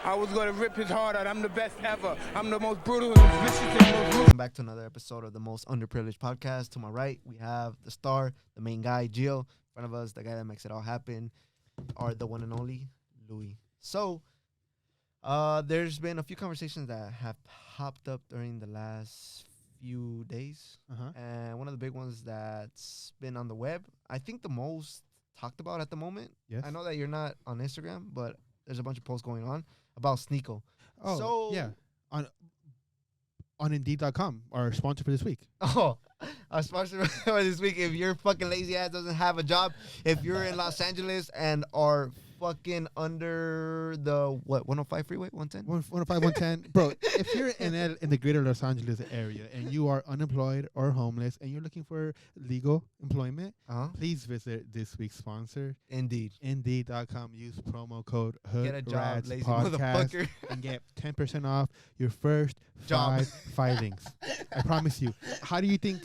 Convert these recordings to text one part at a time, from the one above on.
I was gonna rip his heart out. I'm the best ever. I'm the most brutal and vicious and most ruthless. Welcome back to another episode of the Most Underprivileged Podcast. To my right, we have the star, the main guy, Gio. In front of us, the guy that makes it all happen, are the one and only Louis. So, there's been a few conversations that have popped up during the last few days. And one of the big ones that's been on the web, I think the most talked about at the moment. Yes. I know that you're not on Instagram, but there's a bunch of posts going on about Sneeko. Oh, So- yeah. On Indeed.com, our sponsor for this week. Oh, our sponsor for this week. If your fucking lazy ass doesn't have a job, if you're in Los Angeles and are fucking under the 105 freeway, 110. 105, 110. Bro, if you're in the greater Los Angeles area and you are unemployed or homeless and you're looking for legal employment, please visit this week's sponsor, Indeed. Indeed.com. Use promo code Get a job, HoodRats lazy Podcast motherfucker. and get 10% off your first Job. 5 filings. I promise you. How do you think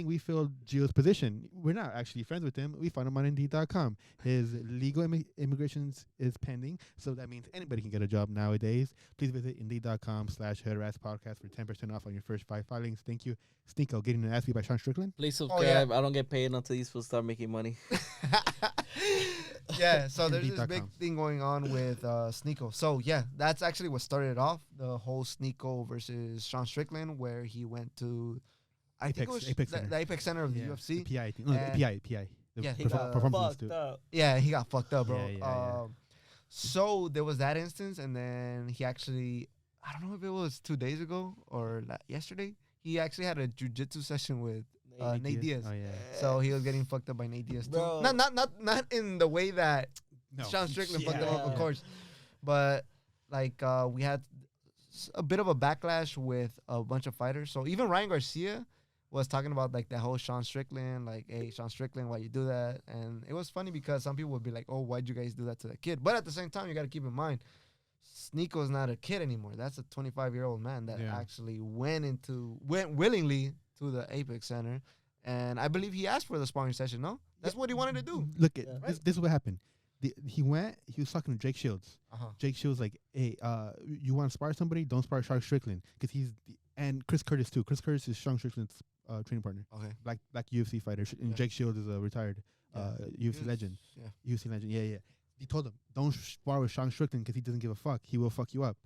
we filled Gio's position? We're not actually friends with him. We found him on Indeed.com. His legal immigration is pending, so that means anybody can get a job nowadays. Please visit Indeed.com/HoodRats Podcast for 10% off on your first 5 filings. Thank you. Sneeko, getting an ass beat by Sean Strickland. Please subscribe. I don't get paid until these fools start making money. Yeah, so there's this Indeed.com. big thing going on with Sneeko. So, yeah, that's actually what started it off, the whole Sneeko versus Sean Strickland, where he went to, I think it was Apex the Center. Apex Center of the UFC. The PI thing. No, And- the PI. The Yeah, he perfor- got performance Fucked institute. up. Yeah, he got fucked up, bro. Yeah. So there was that instance, and then he actually, I don't know if it was 2 days ago or yesterday, he actually had a jiu-jitsu session with Nate Diaz. Oh, yeah. So he was getting fucked up by Nate Diaz too. Bro. Not in the way that No. Sean Strickland fucked him up, of Yeah. course. But like we had a bit of a backlash with a bunch of fighters. So even Ryan Garcia was talking about like that whole Sean Strickland, like, hey, Sean Strickland, why you do that? And it was funny because some people would be like, oh, why'd you guys do that to the kid? But at the same time, you got to keep in mind, Sneeko's not a kid anymore. That's a 25-year-old man that Yeah. actually went willingly to the Apex Center. And I believe he asked for the sparring session, no? That's what he wanted to do. Look, at Yeah. this is what happened. He was talking to Jake Shields. Uh-huh. Jake Shields like, hey, you want to spar somebody? Don't spar Sean Strickland, because and Chris Curtis too. Chris Curtis is Sean Strickland's training partner, Okay. black UFC fighter, and Yeah. Jake Shields is a retired UFC legend. Yeah. UFC legend, yeah. He told him, don't spar with Sean Strickland because he doesn't give a fuck. He will fuck you up.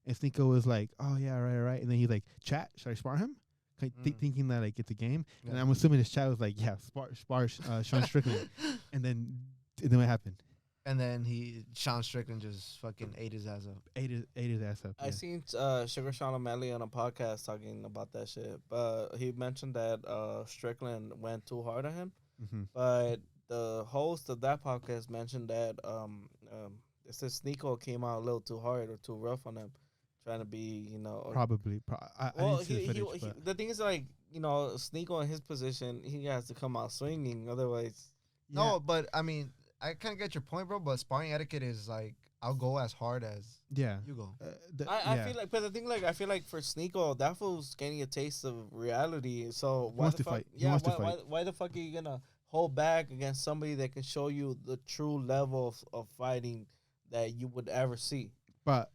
And Sneeko was like, oh yeah, right. And then he's like, chat, should I spar him? Thinking that like it's a game. And Yeah. I'm assuming his chat was like, yeah, spar Sean Strickland. and then what happened? And then Sean Strickland just fucking ate his ass up. Ate his ass up. I yeah. seen Sugar Sean O'Malley on a podcast talking about that shit, but he mentioned that Strickland went too hard on him. Mm-hmm. But the host of that podcast mentioned that it says Sneeko came out a little too hard or too rough on him, trying to be, Probably. I Well, didn't see the footage, but the thing is, like, Sneeko in his position, he has to come out swinging. Otherwise, No, but I mean, I kind of get your point, bro. But sparring etiquette is like, I'll go as hard as yeah. you go. I feel like, but the thing, like, I feel like for Sneeko, that fool's getting a taste of reality. So why wants the to fuck? fight. He Yeah, wants to why, fight. why the fuck are you gonna hold back against somebody that can show you the true level of fighting that you would ever see? But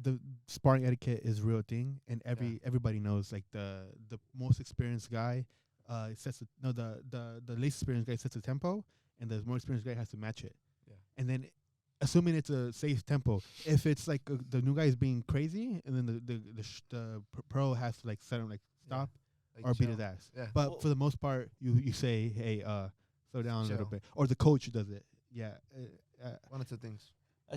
the sparring etiquette is a real thing, and everybody knows. Like the most experienced guy, the least experienced guy sets the tempo, and the more experienced guy has to match it. Yeah. And then, assuming it's a safe tempo, if it's like the new guy is being crazy, and then the pro has to like set him like stop Like, or beat chill. his ass. Yeah. But Well- for the most part, you say, hey, slow down a little Chill. bit, or the coach does it. Yeah. One of two things.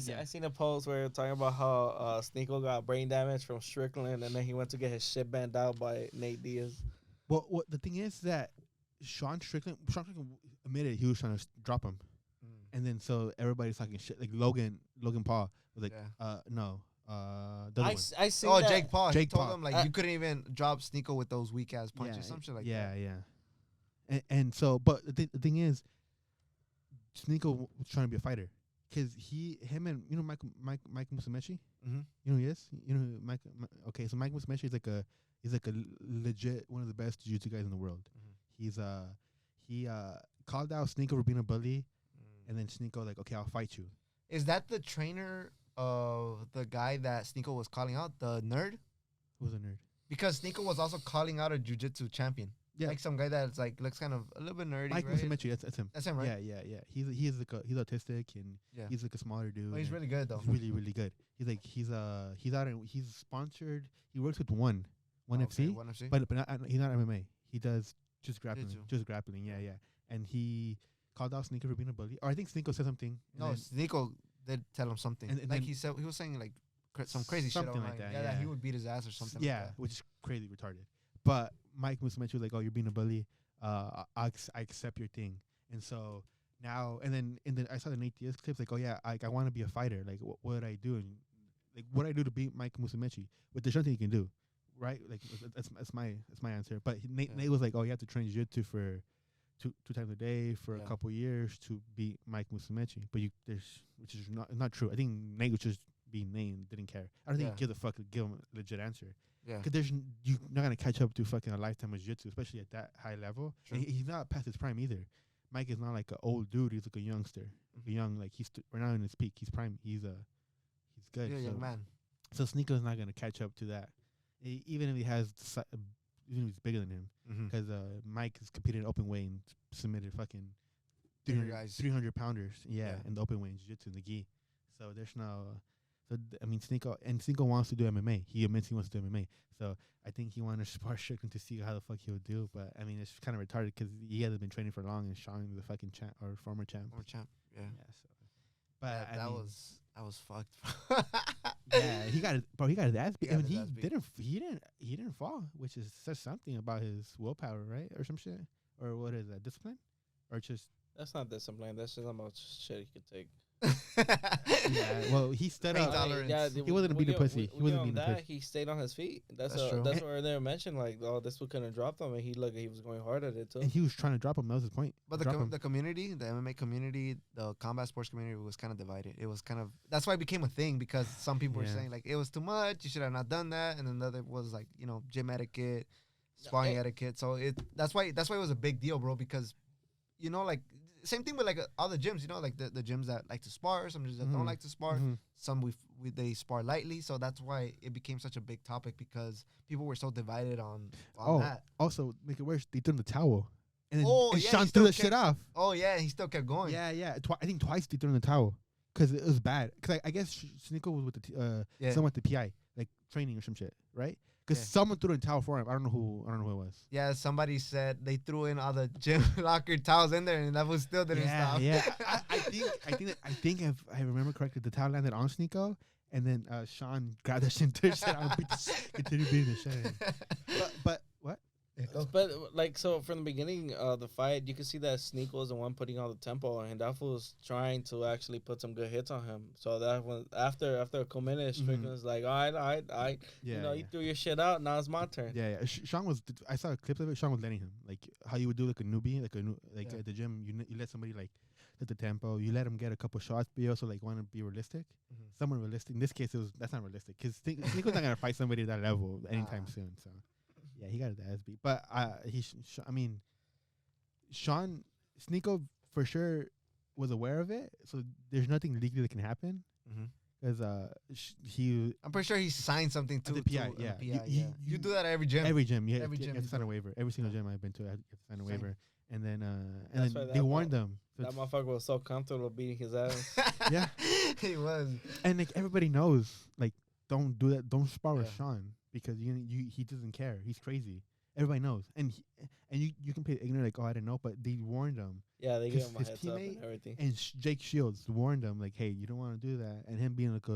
Yeah. I seen a post where talking about how Sneeko got brain damage from Strickland, and then he went to get his shit banned out by Nate Diaz. Well, what the thing is that Sean Strickland admitted he was trying to drop him, and then so everybody's talking shit. Like Logan Paul was like, Yeah. no, the other one. I seen Oh, that. Jake Paul. Jake he told Paul. him like you couldn't even drop Sneeko with those weak ass punches, some shit like yeah, that. yeah. And so, but the thing is, Sneeko was trying to be a fighter, because him and Mike Musumeci. Mm-hmm. You know who he is? You know who okay, so Mike Musumeci is like a legit one of the best jiu-jitsu guys in the world. Mhm. He called out Sneeko for being a bully, and then Sneeko like, okay, I'll fight you. Is that the trainer of the guy that Sneeko was calling out, the nerd, Who's a nerd? because Sneeko was also calling out a jiu-jitsu champion. Yeah. Like some guy that's like looks kind of a little bit nerdy, Mike right? Musumeci, that's him. That's him, right? Yeah. He's like he's autistic and Yeah. he's like a smaller dude. Oh, he's and really good though. he's really good. He's out and he's sponsored. He works with one Oh, okay, FC, One FC. but he's not MMA. He does just grappling, Jiu-jitsu. Yeah. And he called out Sneeko for being a bully, or I think Sneeko said something. and No, then- Sneeko did tell him something. and Like then- he said, he was saying like some crazy Something shit like online. that, That yeah. he would beat his ass or something. yeah, like that. which is crazy retarded. But Mike Musumeci was like, "Oh, you're being a bully. I accept your thing." And so now, and then I saw the Nate Diaz clips. Like, "Oh yeah, I want to be a fighter. Like, what would I do? And like, what I do to beat Mike Musumeci? But there's nothing you can do, right? Like, that's my answer. But Nate Yeah. Nate was like, "Oh, you have to train jiu-jitsu for two times a day for Yeah. a couple years to beat Mike Musumeci." But which is not true. I think Nate was just being named, didn't care. I don't think Yeah. he gives a fuck to give him a legit answer. Yeah. Because you're not gonna catch up to fucking a lifetime of jiu-jitsu, especially at that high level. Sure. And he's not past his prime either. Mike is not like an old dude. He's like a youngster, a young like we're not in his peak. He's prime. He's good. Yeah, so, young man. So Sneako's not gonna catch up to that, even if he has even if he's bigger than him. Mm-hmm. Because Mike has competed in open weight and submitted fucking Bigger 300, guys. 300 pounders. Yeah, Yeah. in the open weight in jiu-jitsu in the gi. So there's no. I mean, Sneeko wants to do MMA. He admits he wants to do MMA. So I think he wanted to spar Strickland to see how the fuck he would do. But I mean, it's kind of retarded because he hasn't been training for long, and Sean the fucking champ or former champ. Or champ. Yeah. Yeah. So, but That, I that mean, was fucked. yeah, he got his ass beat. He got I mean, his ass beat. he didn't fall, which says something about his willpower, right, or some shit, or what is that, discipline, or just That's not discipline. That's just how much shit he could take. yeah. Well, he stood Pain up. tolerance. He wasn't being a pussy. He wasn't being a pussy. He stayed on his feet. That's true. That's where they mentioned like, oh, this one couldn't drop him, and he was going hard at it too. And he was trying to drop him. That was his point. But Drop him. the community, the MMA community, the combat sports community was kind of divided. It was kind of that's why it became a thing because some people were Yeah. saying like it was too much. You should have not done that, and then the other was like gym etiquette, sparring etiquette. So that's why it was a big deal, bro. Because like same thing with like all the gyms. Like the gyms that like to spar, some gyms that don't Mhm. like to spar. Mhm. Some they spar lightly. So that's why it became such a big topic because people were so divided on Oh, that. also make it worse. They threw in the towel, and then Oh, and yeah, Sean he threw still that shit kept- off. Oh yeah, he still kept going. Yeah. I think twice they threw in the towel because it was bad. Because I guess Sneeko was with Yeah. someone at the PI, like training or some shit, right? Because Yeah. someone threw in the towel for him. I don't know who it was. Yeah, somebody said they threw in all the gym locker towels in there, and that was still didn't stop. Yeah. I think if I remember correctly, the towel landed on Sneeko, and then Sean grabbed that shit and threw it shit out and continued beating the shit out of him. But what? But like so from the beginning of the fight, you could see that Sneak was the one putting all the tempo, and that was trying to actually put some good hits on him. So that was after a couple minutes, Strickland's like, all right, Yeah. you threw your shit out. Now it's my turn. Yeah. Sean was. I saw a clip of it. Sean was letting him like how you would do like a newbie, Yeah. at the gym. You let somebody like set the tempo. You let him get a couple shots, but you also like want to be realistic. Mhm. Somewhat realistic. In this case, that's not realistic because Sneak was not gonna fight somebody at that level anytime Nah. soon. So yeah, he got his ass beat. But I mean, Sean Sneeko for sure was aware of it. So there's nothing legally that can happen Mhm. because he I'm pretty sure he signed something too. the PI, to, yeah. PI, You- yeah. You do that at every gym. every gym, yeah, Every you gym have to you sign a do it. waiver. Every single Yeah. gym I've been to, I have to sign a Same. waiver. And then That's why they that warned them. So That it's- motherfucker was so comfortable beating his ass. Yeah. he was. and like everybody knows, like don't do that. Don't spar with Yeah. Sean because he doesn't care. He's crazy. Everybody knows, and you can play ignorant like, oh, I didn't know, but they warned him. Yeah, they gave His- him a his heads up teammate and everything. And Jake Shields warned him like, hey, you don't want to do that. And him being like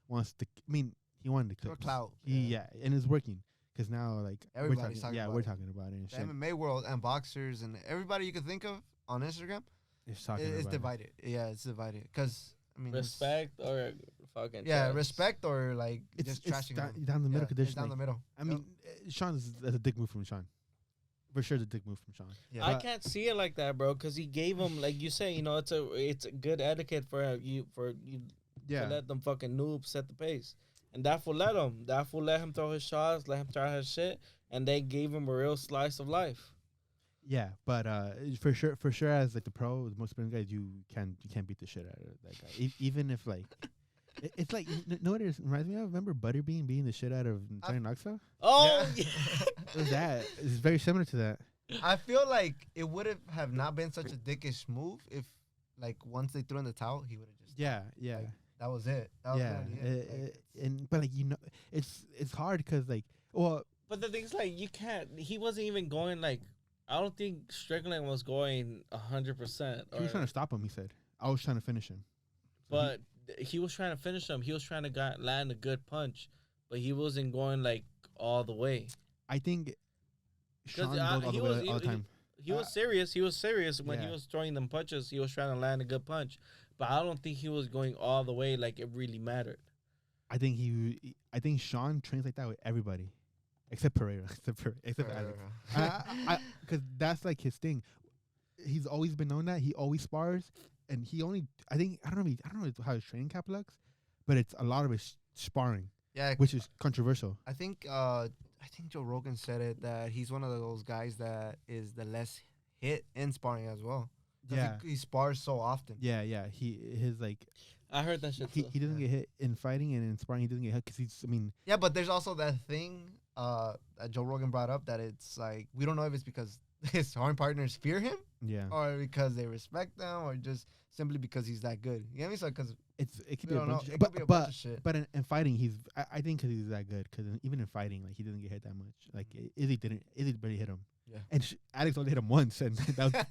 wants to. I mean, he wanted to For clip. clout. Yeah, and it's working because now like Everybody's talking about we're it. talking about it. And The shit. MMA world and boxers and everybody you could think of on Instagram, It's talking it's about it. divided. Yeah, it's divided. Because I mean, it's- Respect or fucking Yeah, trust. respect or like It's just trashing down, them. down the middle Yeah, condition. It's down like, the middle. I mean, Sean's that's a dick move from Sean. For sure, the dick move from Sean. Yeah. I But- can't see it like that, bro, because he gave him like you say, it's a good etiquette for you to let them fucking noobs set the pace, and that will let him. That will let him throw his shots, let him try his shit, and they gave him a real slice of life. Yeah, but for sure, as like the most experienced guys, you can't beat the shit out of that guy. Even if like, It's like know what it reminds me of. Remember Butterbean being the shit out of Johnny Knoxville? Oh, Yeah. yeah. It was that. It's very similar to that. I feel like it would have not been such a dickish move if, like, once they threw in the towel, he would have just. Yeah, yeah, Like, that was it. That was yeah. literally it. Like, But like it's hard because like well But the thing's like you can't. He wasn't even going like. I don't think Strickland was going 100%. he was trying to stop him. He said, "I was trying to finish him." But he was trying to finish him. He was trying to land a good punch, but he wasn't going like all the way. I think Sean goes all he the was- way all the time. He was serious. He was serious when he Yeah. was throwing them punches. He was trying to land a good punch, but I don't think he was going all the way like it really mattered. I think Sean trains like that with everybody, except Pereira, except right, Alex. right. Because that's like his thing. He's always been known that he always spars, and he only. I don't know how his training cap looks, but it's a lot of his sparring, Yeah, which is controversial. I think Joe Rogan said it that he's one of those guys that is the less hit in sparring as well. 'Cause Yeah, he spars so often. yeah. His like I heard that shit he too. doesn't get hit in fighting, and in sparring he doesn't get hit because he's. I mean, Yeah, but there's also that thing that Joe Rogan brought up that it's like we don't know if it's because his sparring partners fear him yeah. or because they respect him or just simply because he's that good. You get me? So because It could we be a don't know. bunch, It but could be a but bunch of shit. but in fighting I think because he's that good because even in fighting like he doesn't get hit that much. Like Izzy barely hit him. Yeah. And Alex only hit him once, and that was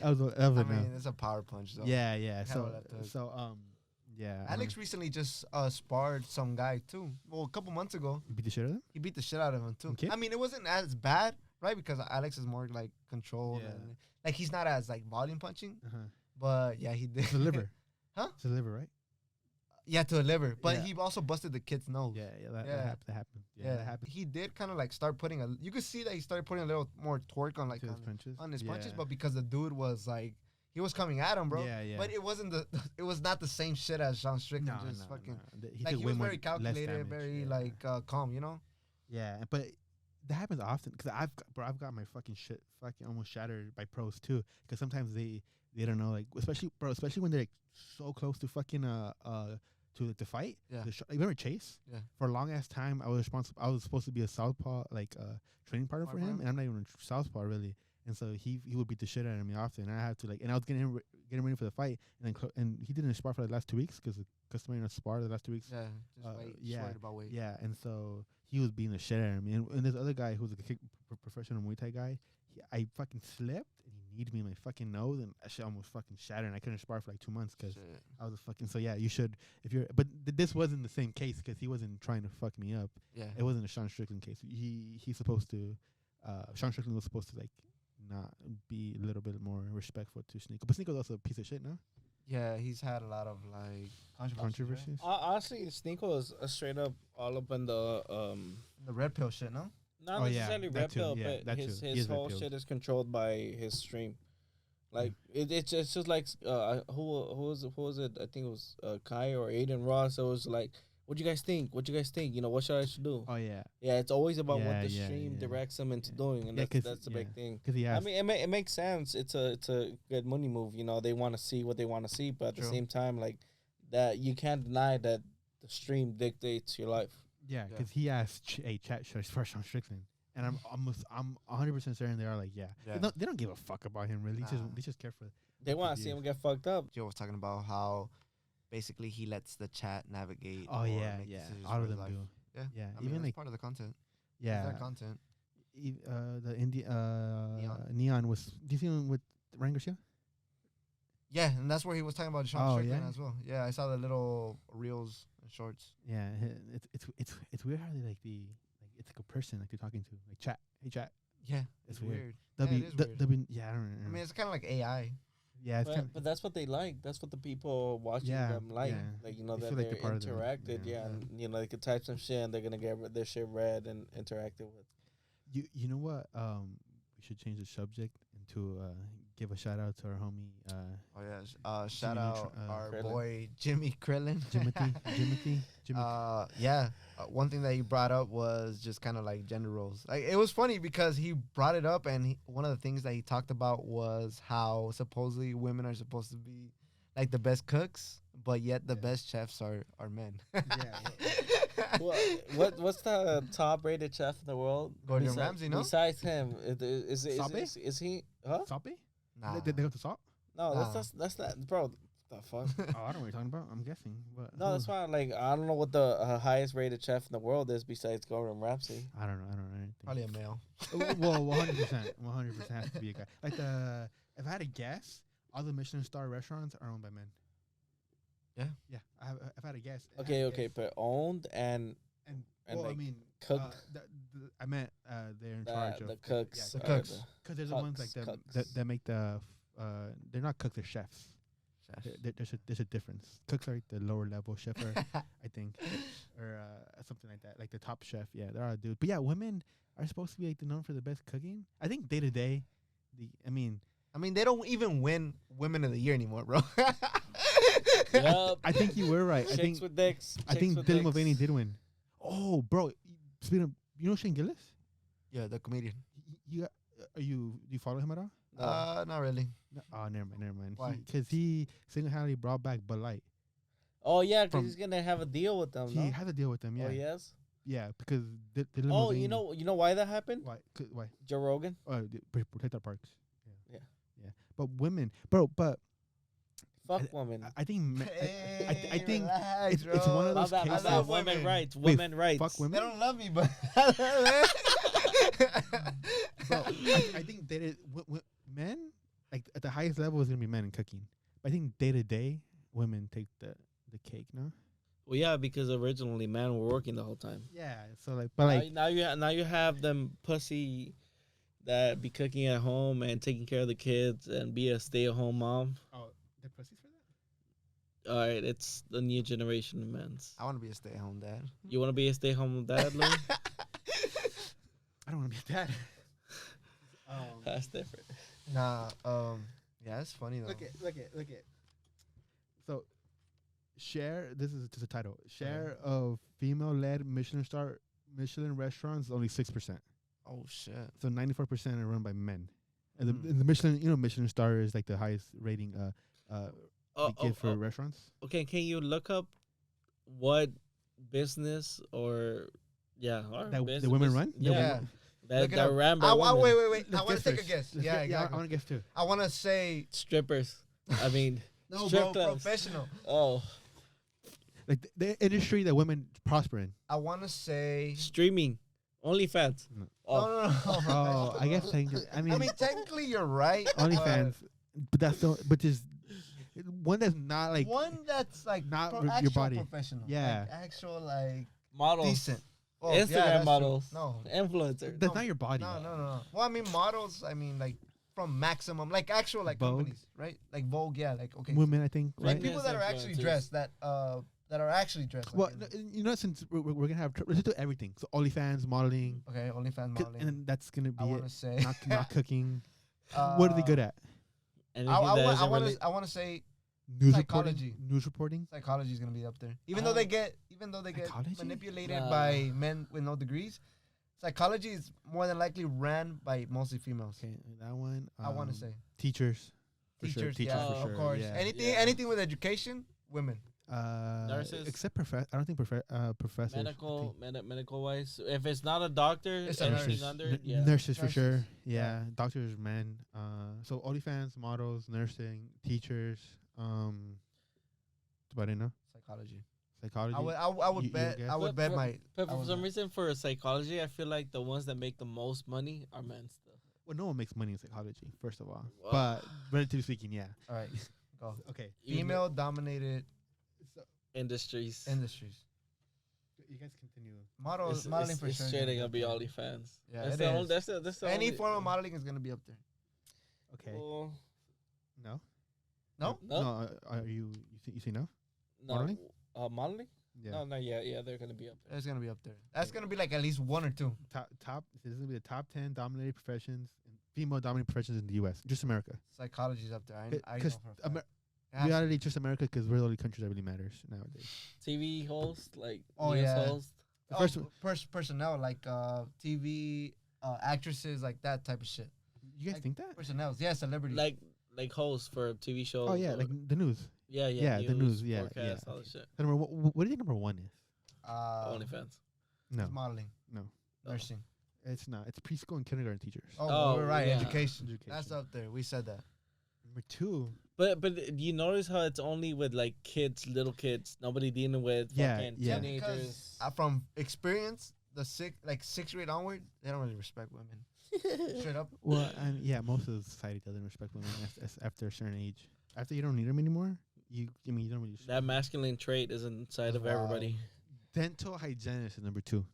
I enough. mean, it's a power punch though. Yeah, yeah. Handle So that too. yeah. Alex recently just sparred some guy too. Well, a couple months ago, you beat the shit out of him. he beat the shit out of him too. Okay. I mean, it wasn't as bad, right? Because Alex is more like controlled Yeah. and like he's not as like volume punching. Uh-huh. But yeah, he did. It's the liver. Huh? It's the liver, right? Yeah, to a liver. But Yeah. he also busted the kid's nose. Yeah, yeah. That Yeah. happened. Yeah, Yeah, that happened. he did kind of like start putting a. You could see that he started putting a little more torque on like To his punches. on his punches, Yeah. but because the dude was like he was coming at him, bro. Yeah, yeah. But it wasn't it was not the same shit as Sean Strickland. No, just no, fucking no. like took he way was more- very less calculated, damage, very yeah. like calm, you know. Yeah, but that happens often because I've got my fucking shit fucking almost shattered by pros too. Because sometimes they don't know, like especially when they're like so close to fucking to the fight. Yeah. Remember Chase? Yeah. For a long ass time, I was supposed to be a southpaw like training partner for him, and I'm not even a southpaw really. And so he would beat the shit out of me often. And I had to like, and I was getting ready for the fight, and then and he didn't spar for the last 2 weeks because the customary not spar the last 2 weeks. Yeah, just weight. Just yeah, worried about weight. Yeah, and so he was beating the shit out of me. And this other guy who was like a professional Muay Thai guy, I fucking slipped and he kneed me in my fucking nose, and that shit almost fucking shattered. And I couldn't spar for like 2 months because Shit. I was a fucking. So yeah, you should if you're. But this wasn't the same case because he wasn't trying to fuck me up. Yeah. It wasn't a Sean Strickland case. He's supposed to. Sean Strickland was supposed to like not be a little bit more respectful to Sneeko. But Sneeko's also a piece of shit now. Yeah, he's had a lot of like Controversies. Honestly, Sneeko is straight up all up in the The red pill shit, no? not Oh, yeah, necessarily that red too, pill, yeah, but that his too. He is red whole pilled. shit is controlled by his stream. Like it's just like who was it? I think it was Kai or Aiden Ross. It was like, what you guys think? What you guys think? You know, what should I do? Oh yeah, Yeah, it's always about what Yeah, the yeah, stream yeah. directs them into doing, and Yeah, 'cause- that's the big thing. because he I asked. mean, it makes sense. It's a good money move. You know, they want to see what they want to see, but at the True. same time, like that, you can't deny that the stream dictates your life. Yeah, Yeah. because he asked, "Hey, chat, should I spar Sean Strickland?" And I'm 100% certain they are like, yeah. Yeah. They don't give a fuck about him really. Nah. They just care for. They want to see views. him get fucked up. Joe was talking about how basically he lets the chat navigate. Oh or yeah, make yeah. decisions All for of his them life. do. Yeah, Yeah, I mean, even that's like part of the content. It's yeah, their content. the Neon was. Do you see him with Ryan Garcia? Yeah, and that's where he was talking about Sean Oh, Strickland yeah? as well. Yeah, I saw the little reels and shorts. Yeah, it's weird how they like it's like a person like you're talking to like chat. Hey chat. Yeah, It's it's weird. weird. W it is weird. yeah, I don't know. I mean, it's kind of like AI. yeah, it's kind But that's what they like. That's what the people watching Yeah, them like. yeah. Like, you know, They that feel like they're they're part of the- interacted. yeah. Yeah, and, you know, they could type some shit and they're gonna get their shit read and interacted with. You know what? We should change the subject and to give a shout out to our homie Oh yeah, shout Jimmy out our Krillin. boy Jimmy Krillin. Jimothy. Yeah. One thing that he brought up was just kind of like gender roles. Like it was funny because he brought it up, and one of the things that he talked about was how supposedly women are supposed to be like the best cooks, but yet the best chefs are men. Yeah. What's the top rated chef in the world? Gordon Ramsay, no? Besides him, Sabe? is he? Huh? Sabe? Nah. They go to salt? No, Nah. that's not, bro. The fuck? Oh, I don't know what you're talking about. I'm guessing. But No, that's fine. Like I don't know what the highest rated chef in the world is besides Gordon Ramsay. I don't know. I don't know anything. Probably a male. Well, 100%. 100% has to be a guy. Like if I had to guess, all the Michelin star restaurants are owned by men. Yeah? Yeah. I've had a guess. If I had Okay, to okay, guess. but owned and Well, I like, mean, cooked. I meant they're in charge of the cooks. The or cooks. because there's the ones like Cooks, that cooks. that make the they're not cooks, they're chefs. There's a difference. Cooks are like the lower level chef, I think, or something like that, like the top chef. Yeah, there are dudes. But yeah, women are supposed to be like known for the best cooking. I think day to day, I mean, they don't even win Women of the Year anymore, bro. Yup. I think you were right. I Chicks think with dicks. I think chicks with Dylan dicks. Mulvaney did win. Oh, bro, speaking of, you know Shane Gillis? Yeah, the comedian. You do you follow him at all? Not really. No, oh, never mind. Why? Because he single-handedly brought back Bud Light. Oh yeah, because From- he's gonna have a deal with them. He No? had to deal with them. Yeah, Oh yes. yeah, because Dylan Oh, Mulvaney. you know why that happened? Why? Why? Joe Rogan. Protect our parks. Yeah. But women, bro. But Fuck I- women. I think I think relax, it's one of My those bad, my cases. bad. love Women women. rights. Wait, Women rights. fuck They women. don't love me, but Bro, I think that men like at the highest level is gonna be men in cooking. But I think day to day, women take the cake. No. Well, yeah, because originally men were working the whole time. Yeah. So like, but like, now you have them pussy that be cooking at home and taking care of the kids and be a stay-at-home mom. oh, they're pussies for that. All right, it's the new generation of men's. I want to be a stay-at-home dad. You want to be a stay-at-home dad, Lou? I don't want to be a dad. That's different. Nah, yeah, it's funny though. Look at. So, share. This is just a title. Share of female-led Michelin restaurants is only 6%. Oh shit. So 94% are run by men. And Mm. the Michelin, Michelin star is like the highest rating we give for restaurants. Okay, can you look up what business or or That business, the women run. Yeah, Yeah. that Look it that up. ran by women. Wait. I Let's want to guess take a first. guess. Let's Yeah, get- exactly. I want to guess too. I want to say Strippers. I mean, no, strip bro. clubs. Professional. Oh, Like the industry that women prosper in. I want to say. streaming, OnlyFans. No. Oh, No. Oh, I guess I mean, Technically, you're right. OnlyFans, but that's the but just one that's not like One that's like not pro- your actual body. professional. Yeah. Like actual like models, decent. Oh, Instagram that's true. models, No. influencers. that's not your body. No. Well, I mean models. I mean like from Maximum, like actual like Vogue. companies, right? Like Vogue, yeah. Like okay. Women, I think, Like right? people that are actually Influencers. dressed, that are actually dressed. Well, Like, since we're gonna have let's do everything. So OnlyFans, modeling, okay, OnlyFans modeling. and then that's gonna be I want it. to say. Not cooking. What are they good at? Anything I that isn't really- want to say News Psychology. reporting. News reporting. psychology is gonna be up there. Even though they get Psychology? manipulated Nah. by men with no degrees, psychology is more than likely ran by mostly females. Okay, that one. I want to say teachers. For sure, teachers, teachers yeah, for sure. of course. Yeah. Anything with education, women. Nurses. Except I don't think professors. medical wise. If it's not a doctor, It's a anything nurse. under, yeah. Nurses for Nurses. sure. Yeah. Doctors, men. So OnlyFans, models, nursing, teachers. That's about it, no? Psychology. Psychology. I would You bet. guess? I would bet my. But I for would some bet. reason, for psychology, I feel like the ones that make the most money are men still. Well, no one makes money in psychology, first of all. Wow. But relatively speaking, yeah. All right, go. Okay. Even Female dominated industries. industries. You guys continue. Modeling for it's sure. is straight gonna gonna be up there. OnlyFans. Yeah, that's it the only, is. that's the Any only, form of modeling is gonna be up there. Okay. Well, No. No? no, Are you say no? no, modeling? Modeling? Yeah. No, yeah, they're gonna be up there. It's gonna be up there. That's gonna be like at least one or two. Top. This is gonna be the top 10 dominated professions, female dominated professions in the U.S. Just America. Psychology's up there. I know Because for a fact. It has to reality, just America, because we're the only country that really matters nowadays. TV host, like Oh, news yeah. host. The first personnel like TV actresses, like that type of shit. You guys Like- think that? Personnel, yeah, celebrities. Like host for TV shows. Oh yeah, or- like the news. Yeah, the news, yeah, forecast, yeah. all the shit. Number what do you think number 1 is? OnlyFans. No, It's modeling, no, nursing. it's not. It's preschool and kindergarten teachers. Oh, we're right. yeah. Education. That's up there. We said that. Number 2. But you notice how it's only with like kids, little kids, nobody dealing with Yeah, fucking yeah. teenagers. From experience, the sixth grade onward, they don't really respect women. Straight up. Well, and yeah, most of the society doesn't respect women after a certain age. After you don't need them anymore, you don't really. That masculine trait is inside of Wow. everybody. Dental hygienist is number 2.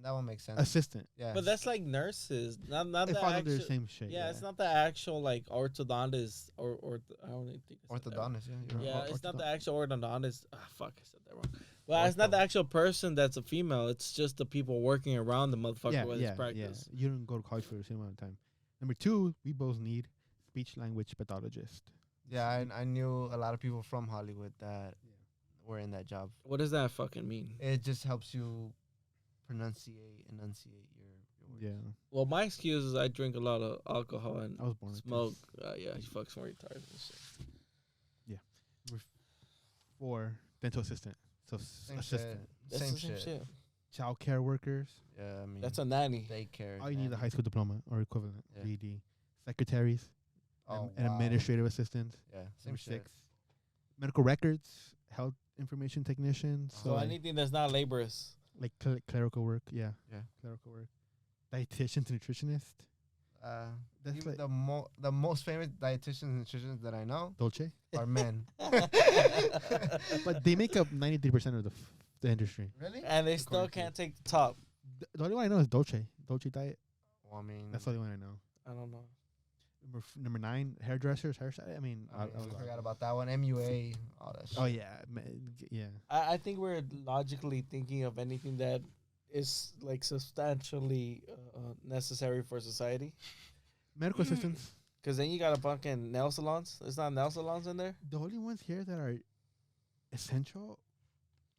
That one makes sense. Assistant. Yeah. But that's like nurses, not It the falls under the actual. same shit. Yeah, it's not the actual like orthodontist or I don't even think it's orthodontist. Yeah. You're Yeah, right. it's not the actual orthodontist. Ah, fuck, I said that wrong. Well, it's Ortho. not the actual person that's a female. It's just the people working around the motherfucker Yeah, with yeah, his practice. yeah. You don't go to college for the same amount of time. Number 2, we both need speech language pathologist. Yeah, I knew a lot of people from Hollywood that were in that job. What does that fucking mean? It just helps you enunciate your words. Yeah, Well, my excuse is I drink a lot of alcohol and I was born with this. smoke. Yeah, you fuck some retarded and shit. Number 4, dental assistant. So Same assistant. shit. That's Same the same shit. shit. Child care workers. Yeah, I mean That's a nanny. daycare. All you need is a high school diploma or equivalent. Yeah. GED. Secretaries Oh, and wow. administrative assistants. Yeah, same Number shit. 6, medical records, health information technicians. Oh. So So like, anything that's not laborious. like clerical work. Yeah, Yeah. clerical work. Dietitians, nutritionist. That's Even like the most famous dietitians and nutritionists that I know Dolce. are men. But they make up 93% of the industry. Really? And they still According to- can't take the top. The only one I know is Dolce. Dolce diet. Well, I mean, That's the only one I know. I don't know. Number 9, hairdressers, hairstyle. I mean, I forgot about that one. MUA, all that shit. Oh yeah, yeah. I think we're logically thinking of anything that is like substantially necessary for society. Medical assistants. Because then you got a fucking nail salons. There's not nail salons in there. The only ones here that are essential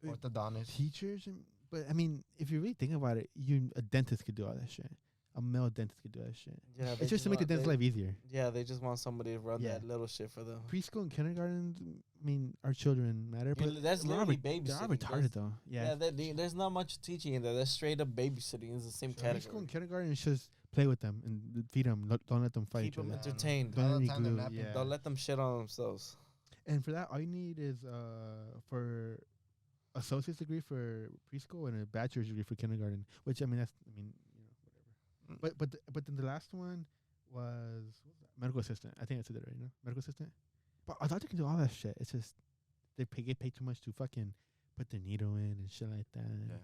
Orthodontist. teachers. But I mean, if you really think about it, a dentist could do all that shit. A male dentist could do that shit. Yeah, It's just to make the dentist's life easier. Yeah, they just want somebody to run Yeah. that little shit for them. Preschool and kindergarten. I mean, our children matter, Yeah, but that's they're all literally They're all babysitting. retarded though. Yeah. There's not much teaching in there. That's straight up babysitting. It's the same Preschool category. and kindergarten is just play with them and feed them. Don't let them fight Keep each them other. entertained. Don't All let the me time they're glue. napping. Yeah. Don't let them shit on themselves. And for that, all you need is for associate's degree for preschool and a bachelor's degree for kindergarten. Which whatever. But then the last one was medical assistant. I think I said that right. Medical assistant. But I thought they can do all that shit. It's just get paid too much to fucking put the needle in and shit like that.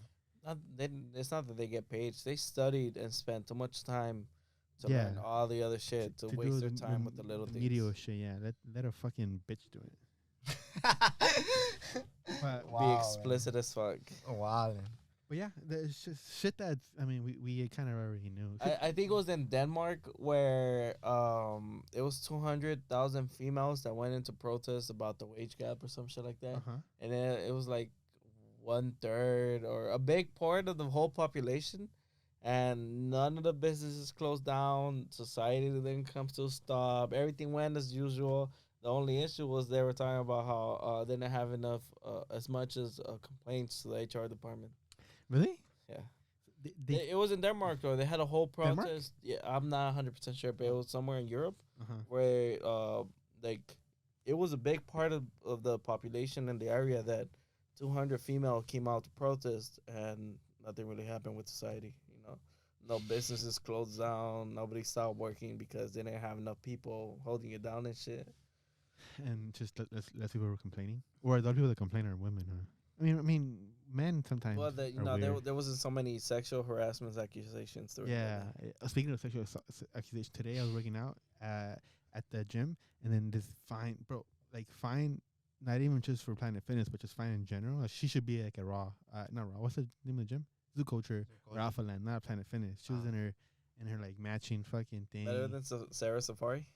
It's not that they get paid. They studied and spent too much time to Yeah. learn all the other shit to do waste their the time with the little things. medial shit. Yeah, let a fucking bitch do it. But Be explicit as fuck. Wow. But yeah, there's just shit that's. I mean, we kind of already knew. I think it was in Denmark where it was 200,000 females that went into protest about the wage gap or some shit like that. Uh-huh. And then it was like 1/3 or a big part of the whole population, and none of the businesses closed down. Society then comes to a stop. Everything went as usual. The only issue was they were talking about how they didn't have enough, as much as complaints to the HR department. Really? Yeah. They It was in Denmark though. They had a whole Denmark? protest. Yeah, I'm not 100% sure, but it was somewhere in Europe uh-huh. where like it was a big part of the population in the area that 200 female came out to protest, and nothing really happened with society. No businesses closed down. Nobody stopped working because they didn't have enough people holding it down and shit. And just less people were complaining, or the people that complain are women. Huh? I mean, men sometimes. Well, are weird. there wasn't so many sexual harassment accusations. Yeah. Speaking of sexual accusation, today I was working out at the gym, and then this fine, not even just for Planet Fitness, but just fine in general. Like, she should be like a Raw, not Raw. What's the name of the gym? Zoo Culture or Alpha Land, not Planet Fitness. She was in her like matching fucking thing. Better than Sarah Safari.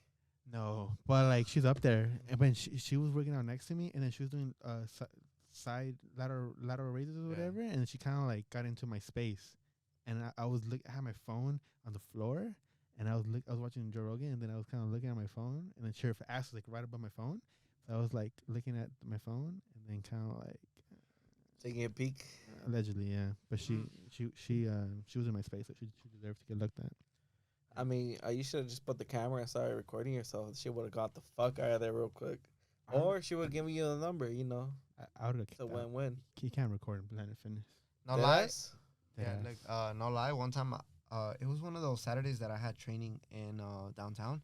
No, but like she's up there, and when she was working out next to me, and then she was doing side lateral raises or whatever, and she kind of like got into my space, and I had my phone on the floor, and I was watching Joe Rogan, and then I was kind of looking at my phone, and then her ass was like right above my phone, I was like looking at my phone and then kind of like Taking a peek. allegedly, yeah. But she was in my space, so she deserved to get looked at. I mean, you should have just put the camera and started recording yourself. She would have got the fuck out of there real quick. Or she would have given you the number, you know. I would have It's kicked a out. win-win. You can't record in Planet Fitness. No Dead lie. ass? Yeah, Deadass. like no lie. One time, it was one of those Saturdays that I had training in downtown,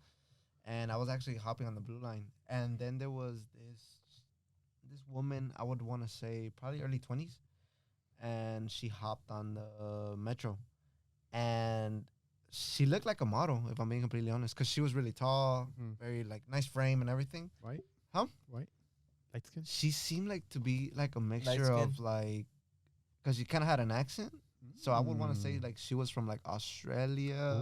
and I was actually hopping on the blue line, and then there was this woman. I would want to say probably early 20s, and she hopped on the metro, and she looked like a model, if I'm being completely honest, because she was really tall, Mhm. very like nice frame and everything. White? Huh? White? Light skin? She seemed like to be like a mixture skin. of like, because she kind of had an accent. So I would want to say Mm. like she was from like Australia.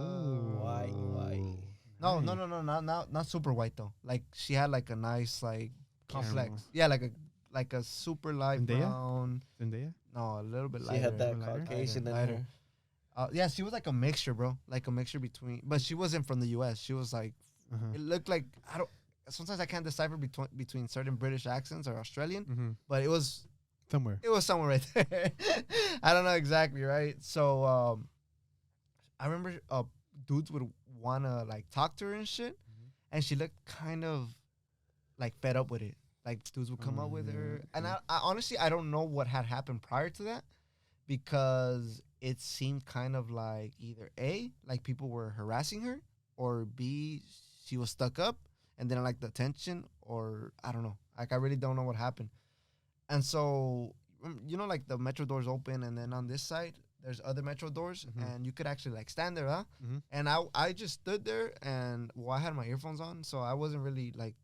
White. No, Nice. not super white though. Like she had like a nice like complex. Caramel. Yeah, like a super light Zendaya? brown. Zendaya? No, a little bit She lighter. had that lighter? Caucasian in Lighter. her. Yeah, she was like a mixture, bro. Like a mixture between, but she wasn't from the U.S. She was like, Uh-huh. it looked like I don't. Sometimes I can't decipher between certain British accents or Australian, Mm-hmm. but it was Somewhere. somewhere right there. I don't know exactly, right? So I remember dudes would wanna like talk to her and shit, and she looked kind of like fed up with it. Like dudes would come up with her, and I honestly I don't know what had happened prior to that, because it seemed kind of like either A, like people were harassing her, or B, she was stuck up and didn't like the attention, or I don't know. Like I really don't know what happened. And so, you know, like the metro doors open, and then on this side, there's other metro doors, Mhm. and you could actually like stand there, huh? Mhm. And I just stood there, and well, I had my earphones on, so I wasn't really like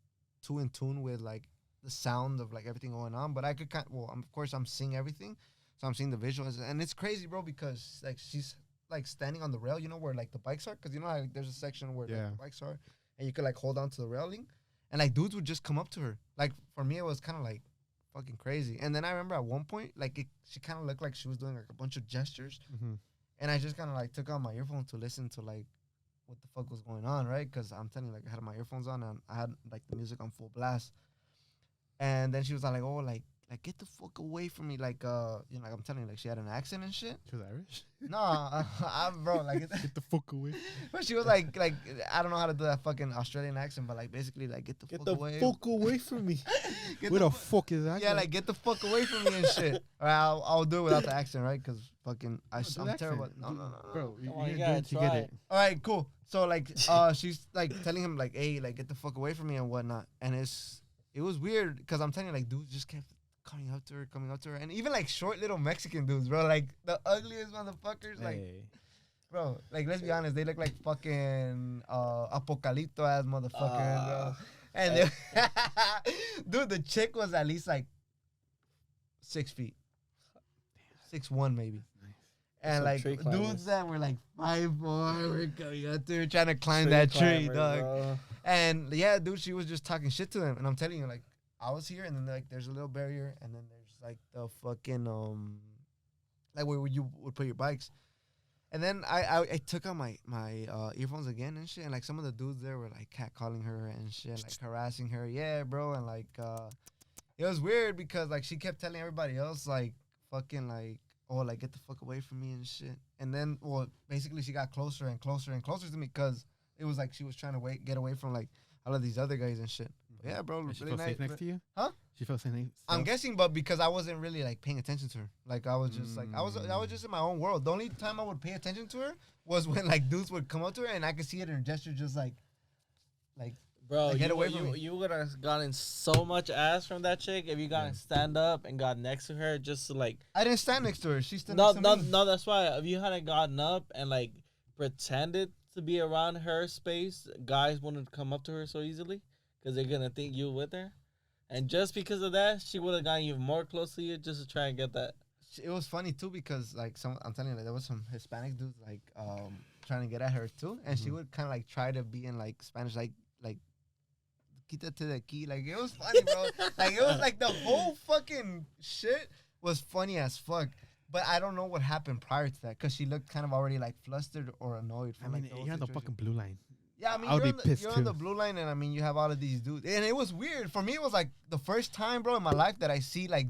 too in tune with like the sound of like everything going on, but I could of course I'm seeing everything, so I'm seeing the visuals, and it's crazy, bro, because like she's like standing on the rail, you know, where like the bikes are, because you know how, like, there's a section where Yeah. like, the bikes are, and you could like hold on to the railing, and like dudes would just come up to her. Like for me, it was kind of like fucking crazy. And then I remember at one point, like she kind of looked like she was doing like a bunch of gestures, Mm-hmm. and I just kind of like took out my earphones to listen to like what the fuck was going on, right? Because I'm telling you, like I had my earphones on and I had like the music on full blast. And then she was like, "Oh, like get the fuck away from me!" Like you know, like I'm telling you, like she had an accent and shit. She was Irish? No, bro, like, Get the fuck away. but she was like I don't know how to do that fucking Australian accent, but like basically like get the Get fuck the away. fuck away from me. Get Where the the fuck is that? Yeah, guy? like get the fuck away from me and shit. All right, I'll do it without the accent, right? Because fucking No, do I'm the terrible. accent. No, no, no. Bro, Come on, you're you doing gotta to get try it. it. All right, cool. So like, she's like telling him like, "Hey, like get the fuck away from me" and whatnot. And it was weird because I'm telling you, like, dudes just kept coming up to her, and even like short little Mexican dudes, bro, like the ugliest motherfuckers, like, Hey. bro, like let's be honest, they look like fucking Apocalipto ass motherfuckers, bro. And they, dude, the chick was at least like 6 feet, 6'1" maybe. Nice. And Some like tree dudes climbers. that were like 5'4", were coming up to her trying to climb Tree that tree, climber, dog. bro. And yeah, dude, she was just talking shit to them. And I'm telling you, like, I was here, and then like there's a little barrier, and then there's like the fucking like where you would put your bikes. And then I took out my earphones again and shit, and like some of the dudes there were like catcalling her and shit, like harassing her. Yeah, bro, and like it was weird because like she kept telling everybody else like fucking like, oh, like get the fuck away from me and shit. And then well, basically she got closer and closer and closer to me because it was like she was trying to get away from like all of these other guys and shit. But yeah, bro, And she really felt safe nice. next to you? Huh? She felt safe next I'm guessing, but because I wasn't really like paying attention to her, like I was just like I was just in my own world. The only time I would pay attention to her was when like dudes would come up to her and I could see it in her gesture, just like Bro, Like, get you, away from you, me. you would have gotten so much ass from that chick if you gotten stand up and got next to her just to like. I didn't stand next to her. She stood No, next no, to me. no. That's why if you hadn't gotten up and like pretended to be around her space, guys wouldn't come up to her so easily because they're gonna think you with her. And just because of that, she would have gotten even more close to you just to try and get that. It was funny too because like I'm telling you, like, there was some Hispanic dudes like trying to get at her too, and she would kind of like try to be in like Spanish, like quítate de aquí. Like it was funny, bro. Like it was like the whole fucking shit was funny as fuck. But I don't know what happened prior to that because she looked kind of already like flustered or annoyed. I From, mean, like, the whole you're on the situation. fucking blue line. Yeah, I mean, I would you're, be on pissed you're too. on the blue line, and I mean, you have all of these dudes. And it was weird. For me, it was like the first time, bro, in my life that I see, like,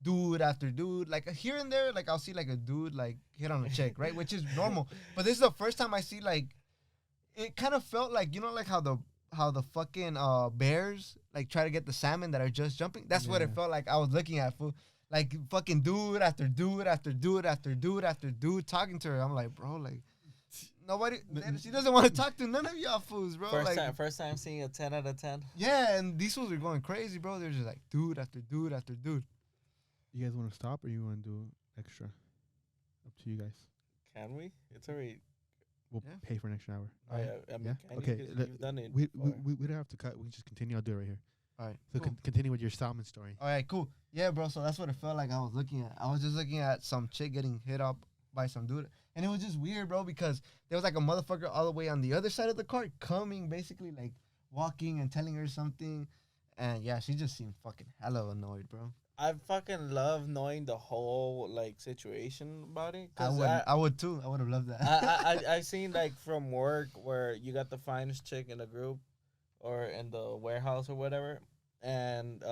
dude after dude. Like, here and there, like, I'll see, like, a dude, like, hit on a chick, right? Which is normal. But this is the first time I see, like, it kind of felt like, you know, like how the fucking bears, like, try to get the salmon that are just jumping. That's what it Yeah. felt like I was looking at, fool. Like, fucking dude after dude after dude after dude after dude talking to her. I'm like, bro, like, nobody, she doesn't want to talk to none of y'all fools, bro. First time seeing a 10 out of 10. Yeah, and these fools are going crazy, bro. They're just like dude after dude after dude. You guys want to stop or you want to do extra? Up to you guys. Can we? It's already. We'll Yeah. pay for an extra hour. Oh, yeah. I mean, Yeah? can Okay, You, 'cause let- you've done it. We before. don't have to cut. We can just continue. I'll do it right here. All right. So Cool. continue with your salmon story. All right, cool. Yeah, bro. So that's what it felt like I was looking at. I was just looking at some chick getting hit up by some dude. And it was just weird, bro, because there was like a motherfucker all the way on the other side of the car coming, basically like walking and telling her something. And yeah, she just seemed fucking hella annoyed, bro. I fucking love knowing the whole like situation about it. I 'Cause would, I would too. I would have loved that. I seen like from work where you got the finest chick in the group or in the warehouse or whatever, and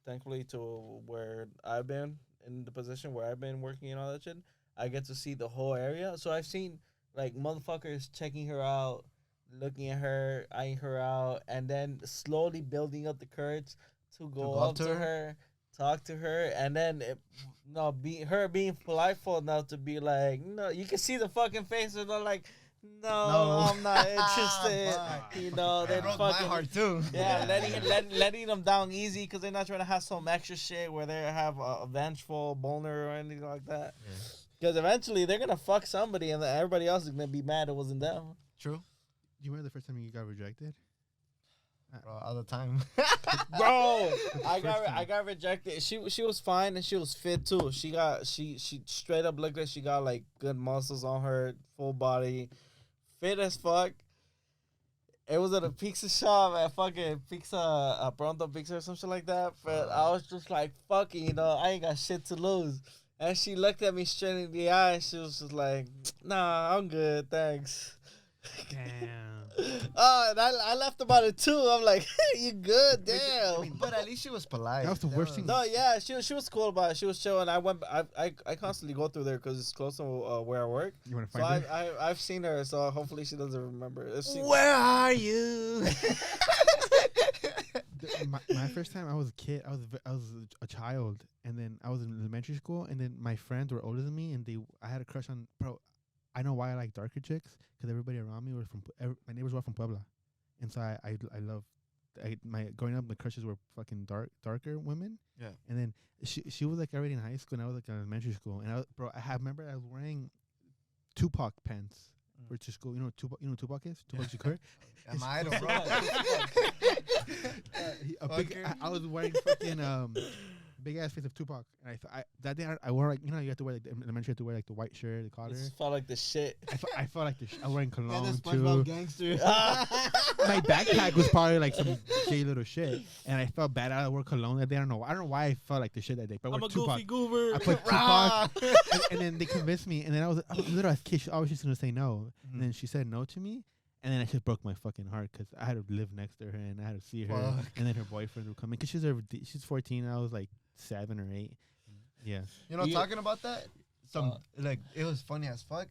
thankfully to where I've been in the position where I've been working and all that shit, I get to see the whole area. So I've seen like motherfuckers checking her out, looking at her, eyeing her out, and then slowly building up the courage to go up to her, talk to her, and then being politeful enough to be like, no, you can see the fucking face, and they're like, no, I'm not interested. Fuck. You know, That they broke fucking my heart too. yeah, letting them down easy because they're not trying to have some extra shit where they have a vengeful boner or anything like that. Because eventually they're gonna fuck somebody, and then everybody else is gonna be mad it wasn't them. True. Do you remember the first time you got rejected? Bro, all the time. Bro, I time. got rejected. She was fine and she was fit too. She straight up looked like she got like good muscles on her, full body, fit as fuck. It was at a pizza shop at fucking Pizza Pronto Pizza or some shit like that. But I was just like, fuck it, you know, I ain't got shit to lose. And she looked at me straight in the eye and she was just like, nah, I'm good, thanks. Damn. Oh, and I left about it too. I'm like, you good? Damn. I mean, but at least she was polite. That was the worst thing. No, yeah, she was cool about it. She was chill, and I constantly go through there because it's close to where I work. You want to So fight her? I've seen her, so hopefully she doesn't remember. If she, Where are you? My first time, I was a kid. I was a child, and then I was in elementary school, and then my friends were older than me, and I had a crush on. Bro, I know why I like darker chicks because everybody around me was my neighbors were from Puebla, and so I love. My growing up, the crushes were fucking darker women. Yeah. And then she was like already in high school, and I was like in elementary school, and remember I was wearing Tupac pants for to school. You know who Tupac is? Tupac Shakur. I'm idol, bro. I was wearing fucking big ass face of Tupac, and that day I wore like you have to wear like the elementary, you have to wear like the white shirt, the collar. it felt like the shit. I felt like I'm wearing Yeah, cologne the too. SpongeBob gangster. My backpack was probably like some gay little shit, and I felt bad. I wore cologne that day. I don't know why I felt like the shit that day. But I I'm wore a Tupac. goofy goober. I put Rah! Tupac, and then they convinced me, and then I was a little ass kid. She always just gonna say no, and then she said no to me, and then I just broke my fucking heart because I had to live next to her and I had to see her, Fuck. and then her boyfriend would come in because she's 14, and I was like 7 or 8. Yeah, You know, talking about that, like it was funny as fuck,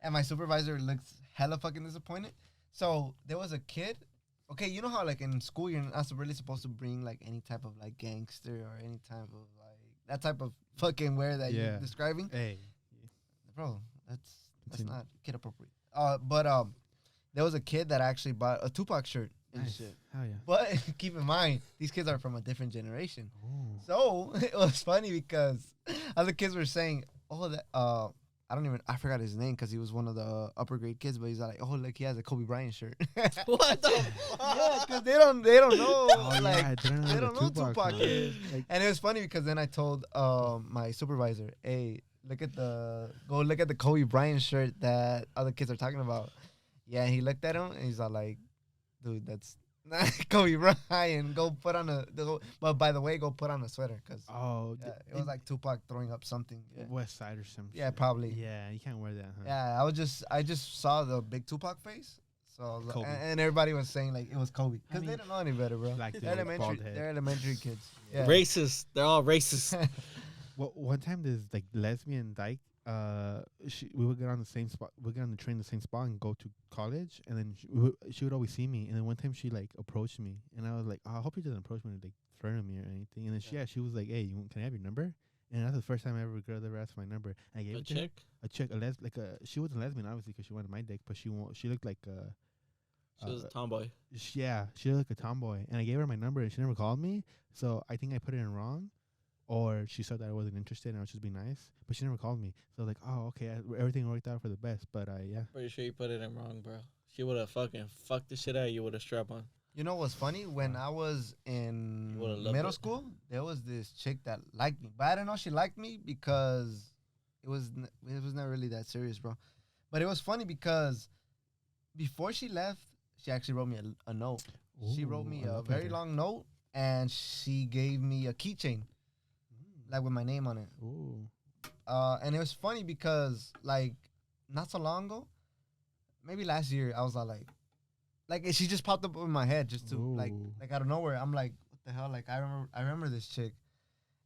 and my supervisor looks hella fucking disappointed. So there was a kid. Okay, you know how like in school you're not really supposed to bring like any type of like gangster or any type of like that type of fucking wear that you're describing. hey, Bro, that's Continue. not kid appropriate. But there was a kid that actually bought a Tupac shirt and nice. shit. Hell yeah. But keep in mind, these kids are from a different generation. Ooh. So it was funny because other kids were saying, "Oh, that I forgot his name because he was one of the upper grade kids." But he's like, "Oh, look, he has a Kobe Bryant shirt." What the Yeah, fuck? because they don't know Oh, like yeah, they don't know Tupac man. is. Like, And it was funny because then I told my supervisor, "Hey, look at the Kobe Bryant shirt that other kids are talking about." Yeah, he looked at him and he's all like, "Dude, that's not Kobe Bryant. Go put on but by the way, go put on a sweater because oh, it was like Tupac throwing up something." Yeah, West Side or something. yeah, probably. Yeah, you can't wear that, huh? Yeah, I just saw the big Tupac face, So I was like, Kobe. and everybody was saying like it was Kobe because mean, they didn't know any better, bro. Black dude They're with bald elementary. head. They're elementary kids. Yeah. Racist. They're all racist. Well, one time this like lesbian dyke, we would get on the same spot. We get on the train the same spot and go to college, and then she would always see me. And then one time she like approached me, and I was like, oh, I hope he doesn't approach me to like threaten me or anything. And then she was like, hey, can I have your number? And that's the first time a girl ever asked for my number. I gave A it to her. chick. A chick, she wasn't lesbian obviously because she wanted my dick, but she looked like She was a tomboy. she looked like a tomboy, and I gave her my number, and she never called me. So I think I put it in wrong, or she said that I wasn't interested, and I was just being nice. But she never called me, so like, oh, okay, everything worked out for the best. But yeah, Pretty sure you put it in wrong, bro. She would have fucking fucked the shit out of you with a strap on. You know what's funny? When I was in You would've loved middle it. school, there was this chick that liked me, but I didn't know she liked me because it was not really that serious, bro. But it was funny because before she left, she actually wrote me a note. She wrote me a very long note, and she gave me a keychain, like with my name on it. Ooh. And it was funny because like not so long ago, maybe last year, I was all like she just popped up in my head just to like Ooh. out of nowhere. I'm like, what the hell? Like I remember this chick,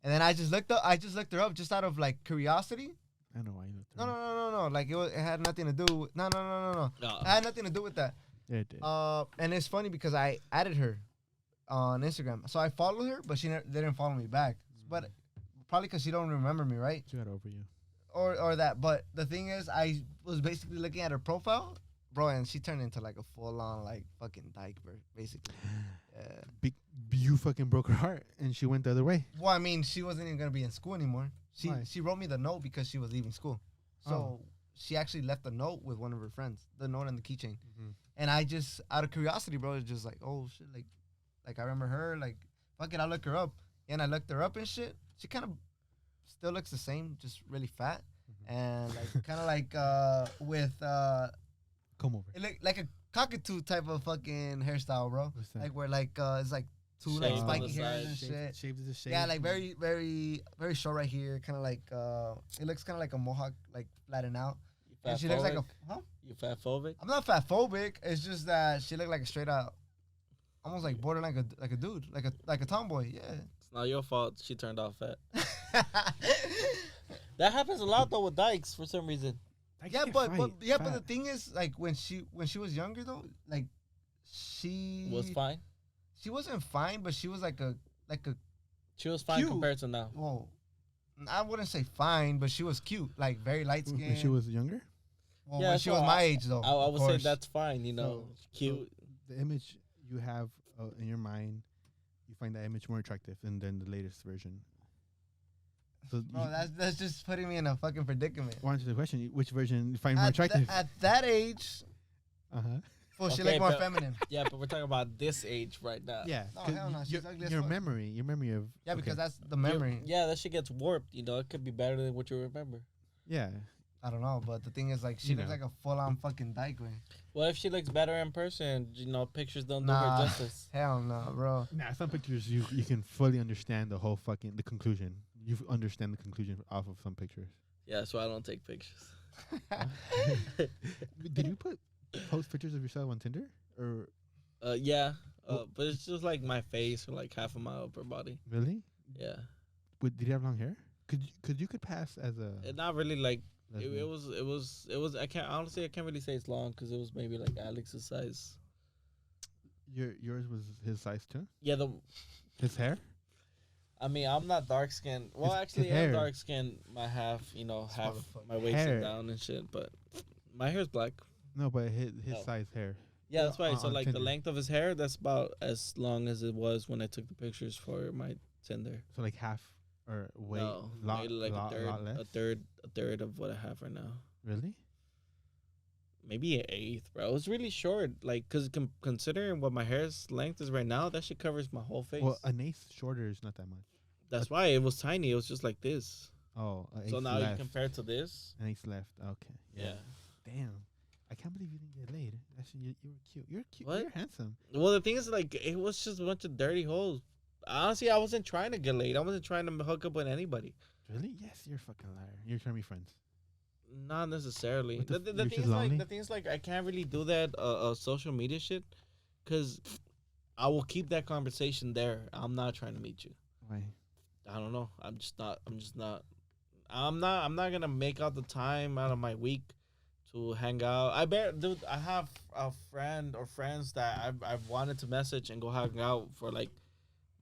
and then I just looked her up just out of like curiosity. I know why you looked. No. Like it had nothing to do. With, no. No. It had nothing to do with that. Yeah, it did. And it's funny because I added her on Instagram, so I followed her, but they didn't follow me back. But probably because she don't remember me, right? She got over you. Or that. But the thing is, I was basically looking at her profile, bro, and she turned into like a full on like fucking dyke, bro, basically. Yeah. You fucking broke her heart, and she went the other way. Well, I mean, she wasn't even gonna be in school anymore. Why? She wrote me the note because she was leaving school, so Oh. she actually left a note with one of her friends, the note and the keychain. Mm-hmm. And I just, out of curiosity, bro, it's just like, oh shit, like I remember her, like, fuck it, I'll look her up. And I looked her up and shit. She kind of still looks the same, just really fat, and like kind of like with Come over. it looked like a cockatoo type of fucking hairstyle, bro. What's that? Like where like it's like two like Shaved on spiky the hairs side. and shit. Shaved as a shave. Yeah, like very, very, very short right here. Kind of like it looks kind of like a mohawk, like flattened out. You And she looks like a fatphobic? You fat phobic? I'm not fat phobic. It's just that she looked like a straight out, almost like borderline like a dude, like a tomboy. Yeah. It's not your fault. She turned off fat. That happens a lot though with dykes for some reason. Yeah, but the thing is, like when she was younger though, like she Was fine. She wasn't fine, but she was like a She was fine Cute. compared to now. well, I wouldn't say fine, but she was cute, like very light skinned. when she was younger. well, Yeah, when she so was my age though. I of would say course. that's fine. You know, cute. The image you have in your mind, you find that image more attractive than the latest version. So Bro, that's just putting me in a fucking predicament. Well, answer the question: which version you find more attractive? At that age, Uh huh. well, she Okay, looked more but- feminine. Yeah, but we're talking about this age right now. Yeah. No, 'cause hell no, she's your, ugly as your fuck. memory of Yeah, because okay. that's the Your- memory. Yeah, that shit gets warped. You know, it could be better than what you remember. Yeah. I don't know, but the thing is, like, she You looks know. like a full-on fucking dyke, man. What if she looks better in person? You know, pictures don't do Nah. her justice. Hell no, bro. Nah, some pictures you can fully understand the whole the conclusion. You understand the conclusion off of some pictures. Yeah, so I don't take pictures. Did you post pictures of yourself on Tinder or Yeah, but it's just like my face or like half of my upper body. really? Yeah, Did you have long hair? Could you pass as a it not really like it lesbian? was. I can't really say it's long because it was maybe like Alex's size. Yours was his size too? Yeah, His hair? I mean, I'm not dark skinned. Well, His actually, hair. I'm dark skinned. My half, half motherfucker. my waist Hair. and down and shit. But my hair's black. No, but his No. size hair. Yeah, that's right. So on like the Tinder. length of his hair, that's about as long as it was when I took the pictures for my Tinder. So like half or way No, lot, maybe like lot less? a third of what I have right now. Really? Maybe an eighth, bro. It's really short. Like, cause considering what my hair's length is right now, that shit covers my whole face. Well, an eighth shorter is not that much. That's why it was tiny. It was just like this. Oh, an So eighth now left. you compare to this. An eighth left. Okay. Yeah. Damn. I can't believe you didn't get laid. Actually, you were cute. You're cute. What? You're handsome. Well, the thing is, like, it was just a bunch of dirty holes. Honestly, I wasn't trying to get laid. I wasn't trying to hook up with anybody. Really? Yes, you're a fucking liar. You're trying to be friends. Not necessarily. What The, the the, you're thing just is like lonely? the thing is like I can't really do that social media shit, cause I will keep that conversation there. I'm not trying to meet you. Why? I don't know. I'm just not. I'm not gonna make out the time out of my week to hang out. Dude. I have a friend or friends that I've wanted to message and go hang out for like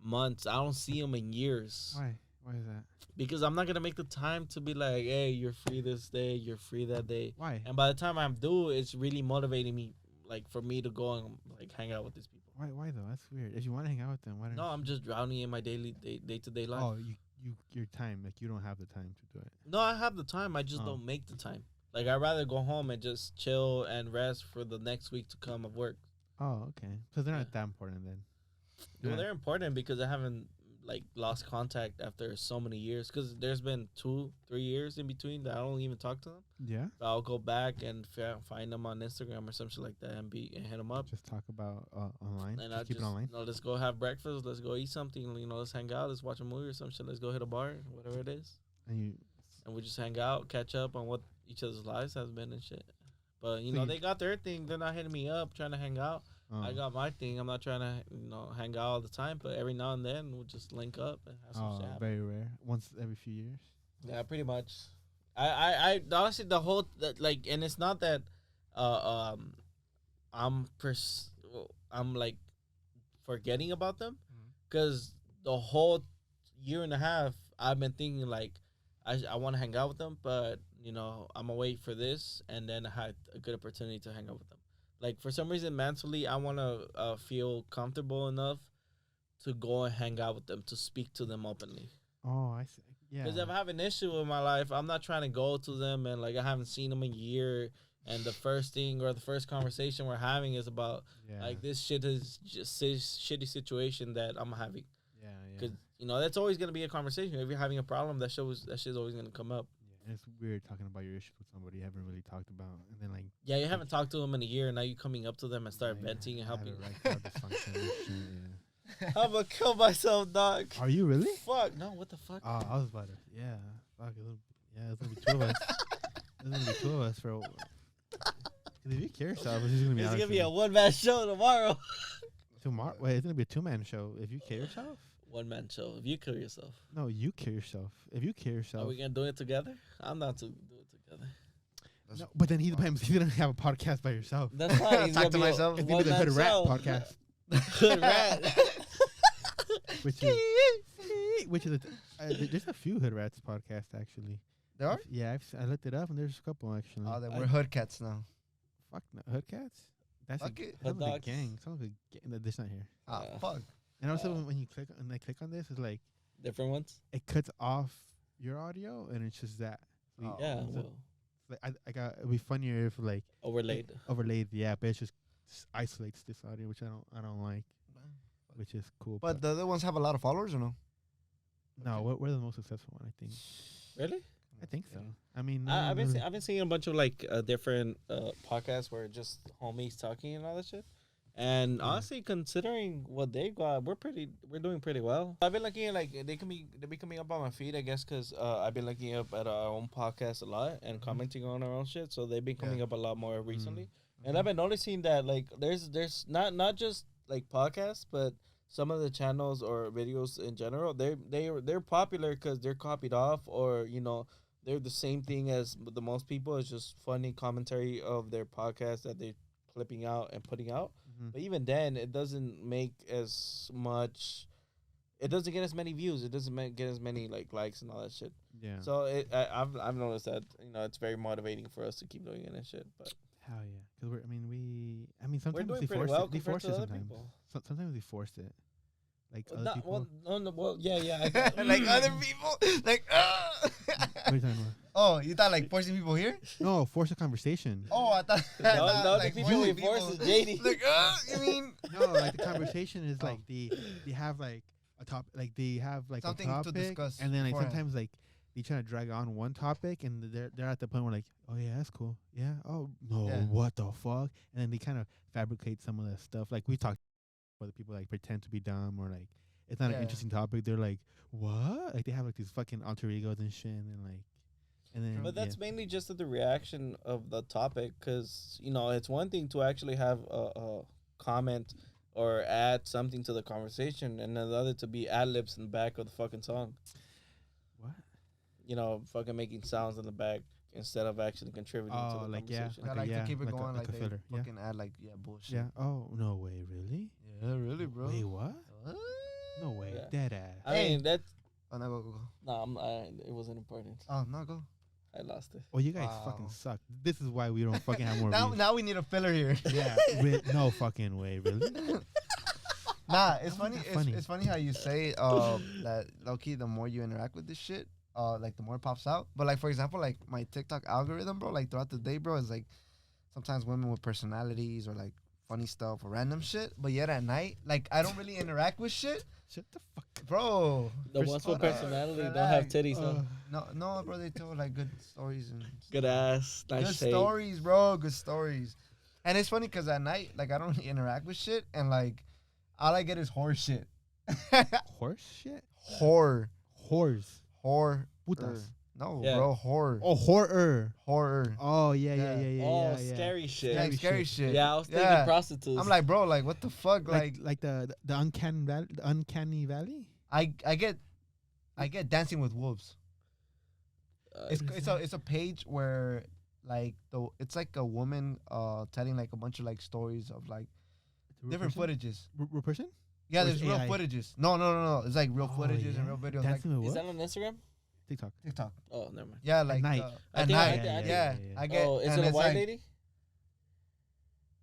months. I don't see them in years. Why? Why is that? Because I'm not gonna make the time to be like, hey, you're free this day, you're free that day. Why? And by the time I'm due, it's really motivating me, like for me to go and like hang out with these people. Why though? That's weird. If you want to hang out with them, why don't? No, I'm just drowning in my day to day life. Oh, your time. Like you don't have the time to do it. No, I have the time. I just Oh. don't make the time. Like I'd rather go home and just chill and rest for the next week to come of work. Oh, okay. So they're Yeah. not that important then. Well, Yeah. they're important because I haven't like lost contact after so many years. Because there's been 2-3 years in between that I don't even talk to them. Yeah. So I'll go back and find them on Instagram or some shit like that and hit them up. Just talk about online. And Just I keep just, it online. let's go have breakfast. Let's go eat something. Let's hang out. Let's watch a movie or some shit. Let's go hit a bar, whatever it is. And And we just hang out, catch up on what each other's lives has been and shit. But, So you- they got their thing. They're not hitting me up, trying to hang out. I got my thing. I'm not trying to, hang out all the time. But every now and then, we'll just link up and have some shit happen. very rare. Once every few years. Yeah, pretty much. I honestly and it's not that, I'm like forgetting about them, because the whole year and a half I've been thinking like I want to hang out with them, but I'm gonna wait for this, and then I had a good opportunity to hang out with them. Like for some reason, mentally, I want to feel comfortable enough to go and hang out with them, to speak to them openly. Oh, I see. Yeah. Because if I have an issue in my life, I'm not trying to go to them and like I haven't seen them in a year, and the first thing or the first conversation we're having is about yeah. like this shit is just this shitty situation that I'm having. Yeah. Yeah. Because that's always gonna be a conversation. If you're having a problem, that shit's always gonna come up. Yeah, and it's weird talking about your issues with somebody you haven't really talked about, and then like Yeah, you haven't talked to them in a year, and now you coming up to them and start yeah, venting and have helping. it right out dysfunction and shit, yeah. I'm gonna kill myself, dog. Are you really? Fuck no, what the fuck? Oh, I was about to. Yeah. Fuck. It's gonna be two of us. It's gonna be two of us for. Cause if you kill yourself, it's just gonna be. It's gonna be a honestly- one-man show tomorrow. tomorrow. Wait, it's gonna be a 2-man show. If you kill yourself. One-man show. If you kill yourself, No, you kill yourself. If you kill are yourself. we gonna do it together? I'm not to do it together. No, but then he's gonna have a podcast by yourself. That's fine. It's Talk gonna to be a myself. It's gonna be the Hood Rat one-man show. podcast, Hood Rat. which is there's a few Hood Rats podcasts actually. There are? Yeah, I looked it up and there's a couple actually. Oh, then we're hood cats now. Fuck no, Hood Cats. That's Fuck it. sounds like a Dogs. gang. Sounds like a gang. That's not here. Ah, Yeah. fuck. And also when you click on this, it's like Different ones. it cuts off your audio and it's just that. So Oh. Yeah. so- Well, like I got it'd be funnier if like overlaid. overlaid the app, but it just isolates this audio, which I don't like, which is cool. But the other ones have a lot of followers or no? no, we're the most successful one, I think. Really? I think so. I mean, I've been seeing a bunch of like different podcasts where just homies talking and all that shit. And Yeah. honestly, considering what they got, we're doing pretty well. I've been looking at like they be coming up on my feed, I guess, because I've been looking up at our own podcast a lot and commenting on our own shit. So they've been coming Yeah. up a lot more recently. Mm-hmm. And I've been noticing that like there's not just like podcasts, but some of the channels or videos in general, they're popular because they're copied off, or they're the same thing as the most people. It's just funny commentary of their podcast that they're clipping out and putting out. Mhm. But even then, it doesn't make as much. It doesn't get as many views. It doesn't get as many like likes and all that shit. Yeah. So I've noticed that it's very motivating for us to keep doing it and shit. But Hell yeah, because we're sometimes doing they pretty force well it. They compared force to it other sometimes. people. Sometimes they force it. Like other Not, people. yeah. I got, Like other people, like. What are you talking about? Oh, you thought like forcing people here? No, force a conversation. Oh, I thought. I No, thought, no, the like, people forcing we force is JD. Like, you mean No, like the conversation is Oh. like they have like a top, like they have like Something a to topic, discuss and then like beforehand. sometimes like they try to drag on one topic, and they're at the point where like, oh yeah, that's cool, yeah, oh no, Yeah. what the fuck, and then they kind of fabricate some of that stuff. Like we talked, whether people like pretend to be dumb or like it's not Yeah. an interesting topic. They're like, what? Like they have like these fucking alter egos and shit, and then like And then, But that's mainly just the reaction of the topic, because it's one thing to actually have a comment or add something to the conversation, and another to be ad libs in the back of the fucking song. What? Fucking making sounds in the back instead of actually contributing to the conversation. I like to keep it going like they filler. Yeah. fucking add like bullshit. Yeah. Oh no way! Really? Yeah, really, bro. Wait, what? What? No way. Yeah. Dead ass. I mean, that's Oh no, go. no, it wasn't important. Oh no, go. I lost it. Oh, you guys Wow. fucking suck. This is why we don't fucking have more Now, views. now we need a filler here. Yeah. No fucking way. Really? Nah, it's How is funny. that funny? It's funny how you say that low-key, the more you interact with this shit, like the more it pops out. But like for example, like my TikTok algorithm, bro, like throughout the day, bro, is like sometimes women with personalities or like funny stuff or random shit. But yet at night, like I don't really interact with shit, Shut the fuck up. bro. The ones with hold on, personality don't relax. have titties, huh? No, bro. They tell like good stories and Good ass, nice good shape. stories, bro. Good stories. And it's funny because at night, like I don't really interact with shit, and like all I get is horror shit. Horse shit? Horror. Horror. Putas. No, Yeah. bro, horror. Oh, horror. Horror. Oh, yeah. Oh, scary shit. Like scary shit. Yeah, I was thinking Yeah. prostitutes. I'm like, bro, like what the fuck? Like the uncanny valley? I get Dancing with Wolves. It's a page where like it's like a woman telling like a bunch of like stories of like different footages. Real person? Yeah, Or there's it's real AI? footages. No. It's like real Oh, footages and yeah? real videos. Dancing Like with Is what? that on Instagram? TikTok. TikTok. Oh, never mind. Yeah, like night. I at think- night. I think- Yeah, I get. Oh, is and it a it's white like- lady?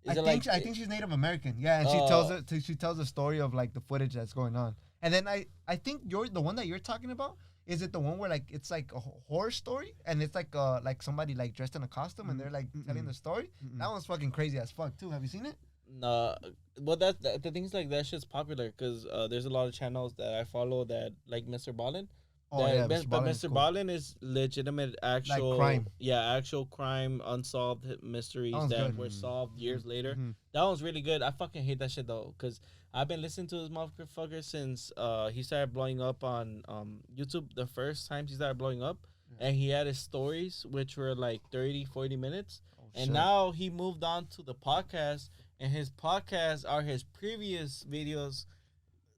I think she's Native American. Yeah, and she tells a story of like the footage that's going on. And then I think the one that you're talking about. Is it the one where like it's like a horror story and it's like somebody like dressed in a costume and they're like telling the story? That one's fucking crazy as fuck too. Have you seen it? No, but the things like that shit's popular because there's a lot of channels that I follow that like Mr. Ballin. Oh yeah, but Ballin is Mr. cool. Ballin is legitimate, actual crime. Yeah, actual crime, unsolved mysteries That one's that good. were solved years later. Mhm. That one's really good. I fucking hate that shit though, because I've been listening to this motherfucker since he started blowing up on YouTube. The first time he started blowing up, and he had his stories, which were like 30, 40 minutes. Oh, And shit. now he moved on to the podcast, and his podcasts are his previous videos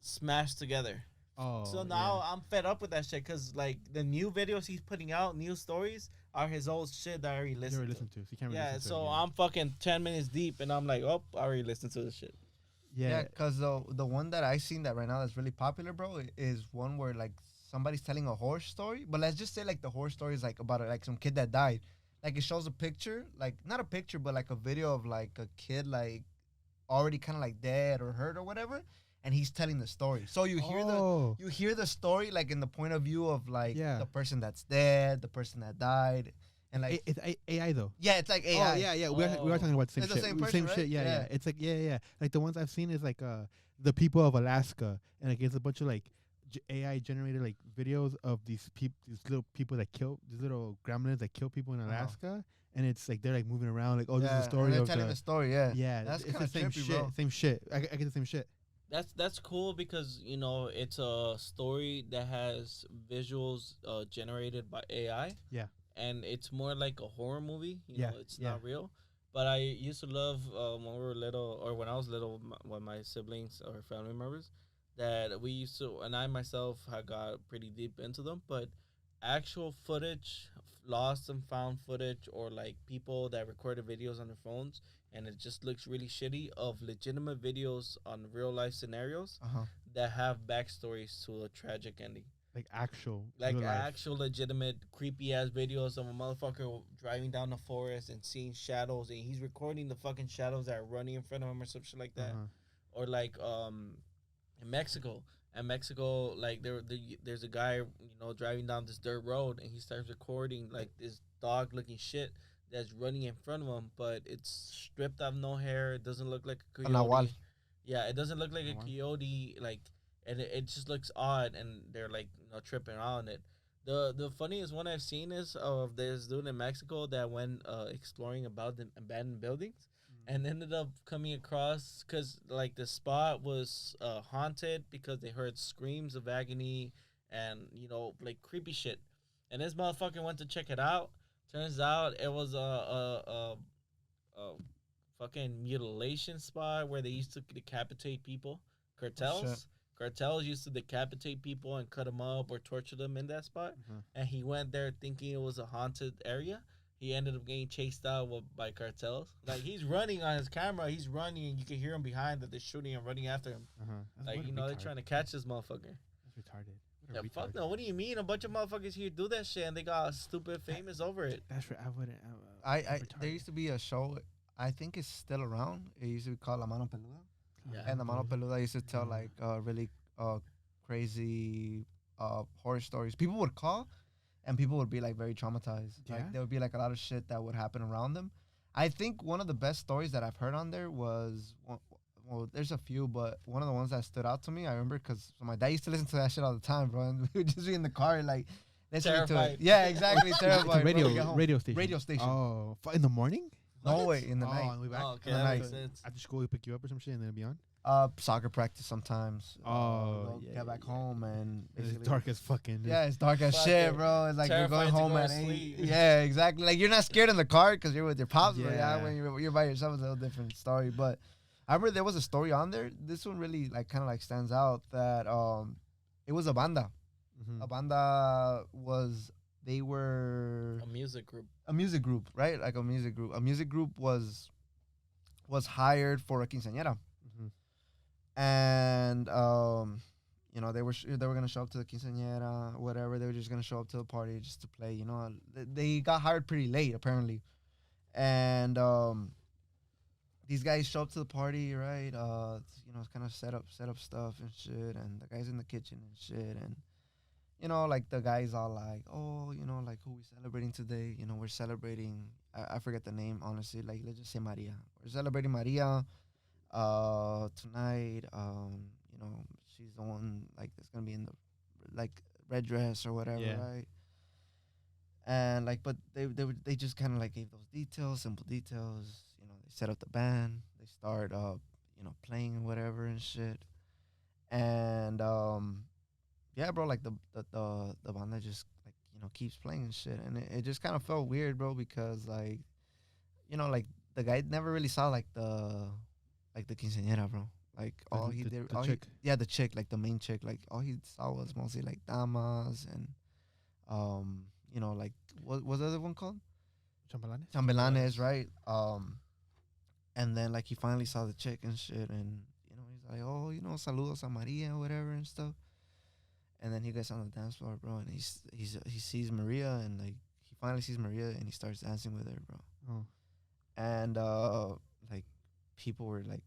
smashed together. Oh, So now I'm fed up with that shit because like the new videos he's putting out, new stories are his old shit that I already you listened already to. listened to, so you can't really Yeah, listen to so it again. I'm fucking 10 minutes deep, and I'm like, oh, I already listened to this shit. Yeah, because the one that I seen that right now that's really popular, bro, is one where like somebody's telling a horror story, but let's just say like the horror story is like about like some kid that died. Like it shows a picture, like not a picture, but like a video of like a kid like already kind of like dead or hurt or whatever, and he's telling the story. So you hear the story like in the point of view of like the person that's dead, the person that died, and like It's AI though. yeah, it's like AI. Oh yeah. We are talking about the same It's shit. the same person, right? shit. Yeah. Yeah. It's like yeah. Like the ones I've seen is like the people of Alaska, and like it's a bunch of like AI generated like videos of these little people that kill these little gremlins that kill people in Alaska, and it's like they're like moving around like, oh, this is the and story they're of telling the story. Yeah, yeah. That's It's kinda the same trippy, shit. bro. Same shit. I get the same shit. That's cool because it's a story that has visuals generated by AI. Yeah. And it's more like a horror movie. You Yeah, know, it's yeah. not real. But I used to love when we were little, or when I was little, with my siblings or family members, that we used to, and I myself had got pretty deep into them. But actual footage, lost and found footage, or like people that recorded videos on their phones, and it just looks really shitty, of legitimate videos on real life scenarios that have backstories to a tragic ending. Like actual. Like real life. actual legitimate creepy ass videos of a motherfucker driving down the forest and seeing shadows, and he's recording the fucking shadows that are running in front of him or some shit like that. Or like in Mexico. In Mexico, like there's a guy, driving down this dirt road, and he starts recording like this dog looking shit that's running in front of him, but it's stripped of no hair. It doesn't look like a coyote. Nahual. Yeah, it doesn't look like a Nahual. coyote, like, and it just looks odd, and they're like tripping on it. The funniest one I've seen is of this dude in Mexico that went exploring about the abandoned buildings, and ended up coming across, because like the spot was haunted because they heard screams of agony and like creepy shit. And this motherfucker went to check it out. Turns out it was a fucking mutilation spot where they used to decapitate people. Cartels. Cartels used to decapitate people and cut them up or torture them in that spot. And he went there thinking it was a haunted area. He ended up getting chased out by cartels. Like, he's running on his camera. He's running, and you can hear him behind that they're shooting and running after him. Like, you know, they're trying to catch this motherfucker. That's retarded. Yeah, fuck no. What do you mean? A bunch of motherfuckers here do that shit, and they got stupid famous over it. That's I wouldn't. There used to be a show. I think it's still around. It used to be called La Mano Peluda. Yeah. And the Mano Peluda used to tell like really crazy horror stories. People would call, and people would be like very traumatized. Yeah? Like there would be like a lot of shit that would happen around them. I think one of the best stories that I've heard on there was, well, there's a few, but one of the ones that stood out to me, I remember because my dad used to listen to that shit all the time, bro. And we would just be in the car like listening to it. Yeah, exactly. Terrified. It's a bro. radio station. Radio station. Oh, in the morning? No way, in the Oh, night. and we back. Oh, okay, In the that night. makes sense. After school, we pick you up or some shit, and then it'll be on. Soccer practice sometimes. Oh, we'll yeah, get back yeah. home and It's basically- dark as fucking. Dude. Yeah, it's dark as Fuck shit, it. bro. It's like you're going Terrified to home go at to 8. sleep. Yeah, exactly. Like you're not scared in the car because you're with your pops. But yeah, Yeah. when you're by yourself, it's a little different story. But I remember there was a story on there. This one really like kind of like stands out that it was a banda. Mhm. A banda they were A music group. a music group, right? Like a music group. A music group was hired for a quinceañera. Mhm. And you know, they were gonna show up to the quinceañera, whatever. They were just gonna show up to the party just to play. You know, they got hired pretty late apparently, and these guys show up to the party, right? You know, it's kind of set up stuff and shit, and the guys in the kitchen and shit, and you know, like the guys all like, oh, you know, like who we celebrating today? You know, we're celebrating. I forget the name honestly. Like let's just say Maria. We're celebrating Maria. Tonight, you know, she's the one like that's gonna be in the like red dress or whatever, Yeah. right? And like, but they just kind of like gave those details, simple details. You know, they set up the band, they start you know, playing and whatever and shit, and yeah, bro, like the banda just like, you know, keeps playing and shit, and it just kind of felt weird, bro, because like, you know, like the guy never really saw like the quinceañera, bro. Like all he did, the all chick. the chick, like the main chick, like all he saw was mostly like damas and you know, like what was the other one called? Chambelanes? Chambelanes, right? And then like he finally saw the chick and shit, and you know, he's like, oh, you know, saludos a Maria or whatever and stuff. And then he gets on the dance floor, bro, and he sees Maria, and like he finally sees Maria, and he starts dancing with her, bro. Oh. And like people were like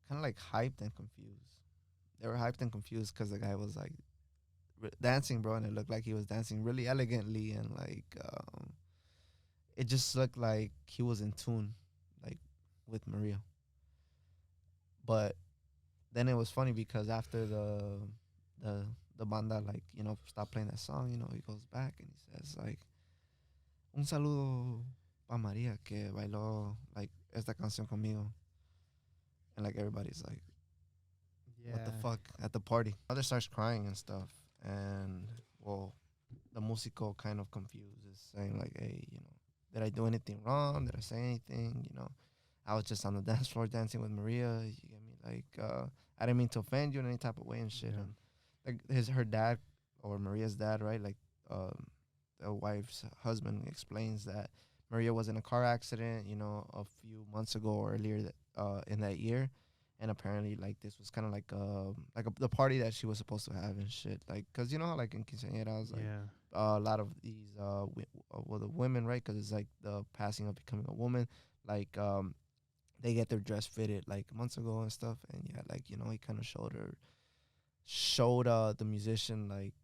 kind of like hyped and confused. They were hyped and confused because the guy was like dancing, bro, and it looked like he was dancing really elegantly, and like it just looked like he was in tune, like with Maria. But then it was funny because after the banda, like, you know, stopped playing that song, you know, he goes back and he says like, un saludo pa Maria que bailó like esta canción conmigo. And like everybody's like, what the fuck at the party. Mother starts crying and stuff, and well, the musico kind of confused, is saying like, hey, you know, did I do anything wrong? Did I say anything? You know, I was just on the dance floor dancing with Maria. You get me? Like, I didn't mean to offend you in any type of way and shit. Yeah. And like her dad or Maria's dad, right? Like, the wife's husband explains that Maria was in a car accident, you know, a few months ago or earlier in that year. And apparently, like, this was kind of like the party that she was supposed to have and shit. Like, cause you know how like in quinceañeras, like a lot of these the women, right? Cause it's like the passing of becoming a woman. Like, they get their dress fitted like months ago and stuff. And yeah, like, you know, he kind of showed the musician like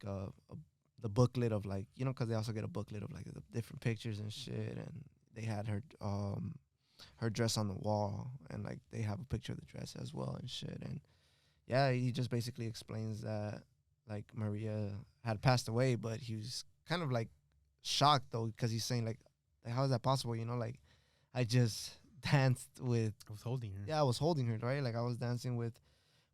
the booklet of like, you know, cause they also get a booklet of like the different pictures and shit. And they had her dress on the wall, and like they have a picture of the dress as well and shit. And yeah, he just basically explains that like Maria had passed away, but he was kind of like shocked though, because he's saying like how is that possible? You know, like I just danced with, I was holding her. yeah, I was holding her, right? Like I was dancing with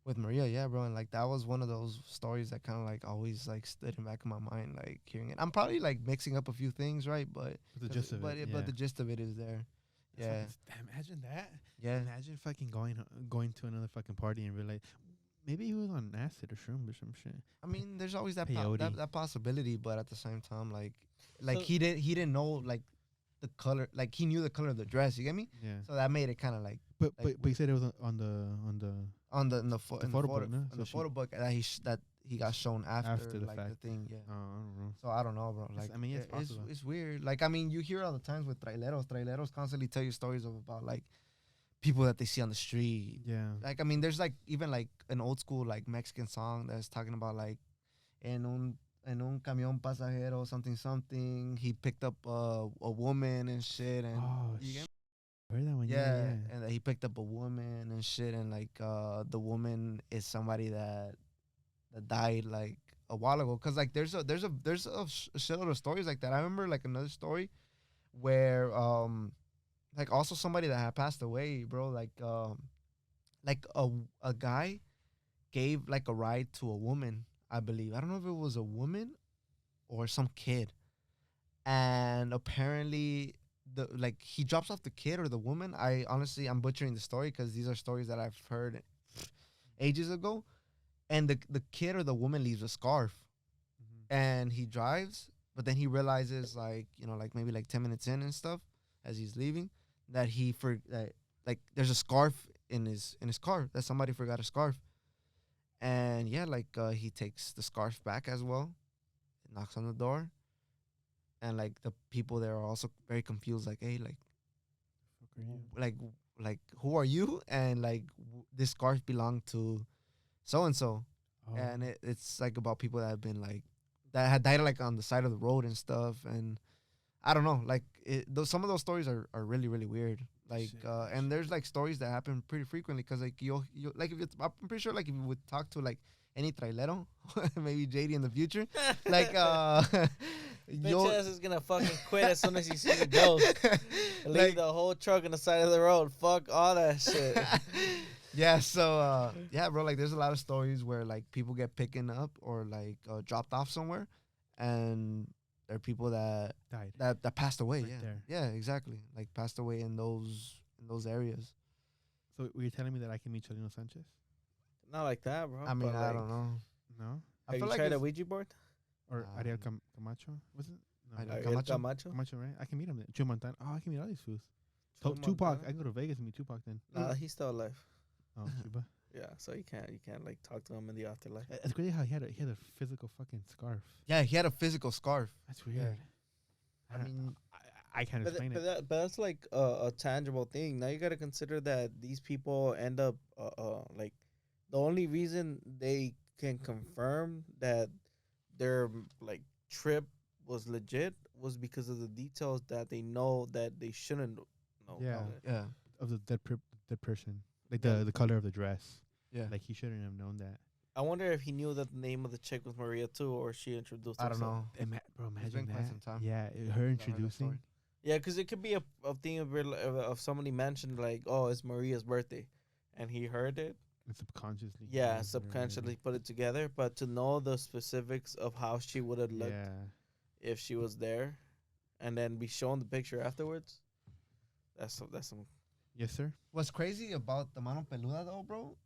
With Maria, yeah, bro, and like that was one of those stories that kind of like always like stood in the back of my mind, like hearing it. I'm probably like mixing up a few things, right? But The gist of it. but the gist of it is there. That's Yeah, fucking- imagine that. yeah. Imagine fucking going to another fucking party and realize maybe he was on acid or shroom or some shit. I mean, there's always that Peyote. that possibility, but at the same time, like So- he didn't know like the color, like he knew the color of the dress. You get me? Yeah. So that made it kind of like But like, but you said it was on the in the The photo book, no? in So the she- photo book that that he got shown after, the like the fact. thing. Yeah. I don't know. So I don't know, bro. It's- Like, I mean, it's it's possible. weird. Like, I mean, you hear all the times with traileros. Traileros constantly tell you stories of about like people that they see on the street. Yeah. Like, I mean, there's like even like an old school like Mexican song that's talking about like en un camión pasajero something. He picked up a woman and shit, and Oh, you get heard that one. yeah, Yeah. and that he picked up a woman and shit, and like the woman is somebody that died like a while ago. Cause like there's a shitload of stories like that. I remember like another story where like also somebody that had passed away, bro. Like a guy gave like a ride to a woman, I believe. I don't know if it was a woman or some kid, and apparently the like he drops off the kid or the woman. I'm butchering the story because these are stories that I've heard ages ago, and the kid or the woman leaves a scarf, and he drives, but then he realizes like like maybe like 10 minutes in and stuff as he's leaving that like there's a scarf in his car that somebody forgot a scarf, and yeah, like he takes the scarf back as well, knocks on the door, and like the people there are also very confused, like, hey, like who are you? And like this scarf belonged to so and so, Oh. and it's like about people that have been like that had died like on the side of the road and stuff, and I don't know, like some of those stories are really really weird, like Shit, and there's like stories that happen pretty frequently because like you like if it's, I'm pretty sure like if you would talk to like any trailero, maybe JD in the future, like Bitch ass is gonna fucking quit as soon as he sees a ghost. Leave like, the whole truck on the side of the road. Fuck all that shit. yeah, so yeah, bro, like there's a lot of stories where like people get picking up or like dropped off somewhere, and there are people that Died. that passed away. Right Yeah, there. yeah, exactly. Like passed away in those areas. So were you telling me that I can meet Cholino Sanchez? Not like that, bro. I mean, but, I like, don't know. No. I Have feel you like tried a it's- Ouija board? Or Ariel Camacho? Was it? No. Ariel Ariel Camacho? Camacho? Camacho, right? I can meet him there. Joe Montana. Oh, I can meet all these fools. Joe Tupac. Montana? I can go to Vegas and meet Tupac then. Nah, he's still alive. Oh, Cuba. Yeah, so you can't like talk to him in the afterlife. It's crazy how he had a physical fucking scarf. Yeah, he had a physical scarf. That's weird. I mean, I can't explain it. But that's like a tangible thing. Now you got to consider that these people end up like the only reason they can confirm that their like trip was legit was because of the details that they know that they shouldn't know. Yeah. about it. yeah, Of the dead person, like Yeah. the color of the dress. yeah. Like he shouldn't have known that. I wonder if he knew that the name of the chick was Maria too, or she introduced. I don't herself. know. Bro, It's imagine been quite that. some time. Yeah, her since I heard that introducing. story. Yeah, because it could be a thing of somebody mentioned like, oh, it's Maria's birthday, and he heard it. And subconsciously. Yeah, knows her subconsciously put it together, but to know the specifics of how she would have already. looked Yeah. if she was there, and then be shown the picture afterwards. That's some. Yes, sir. What's crazy about the Mano Peluda though, bro,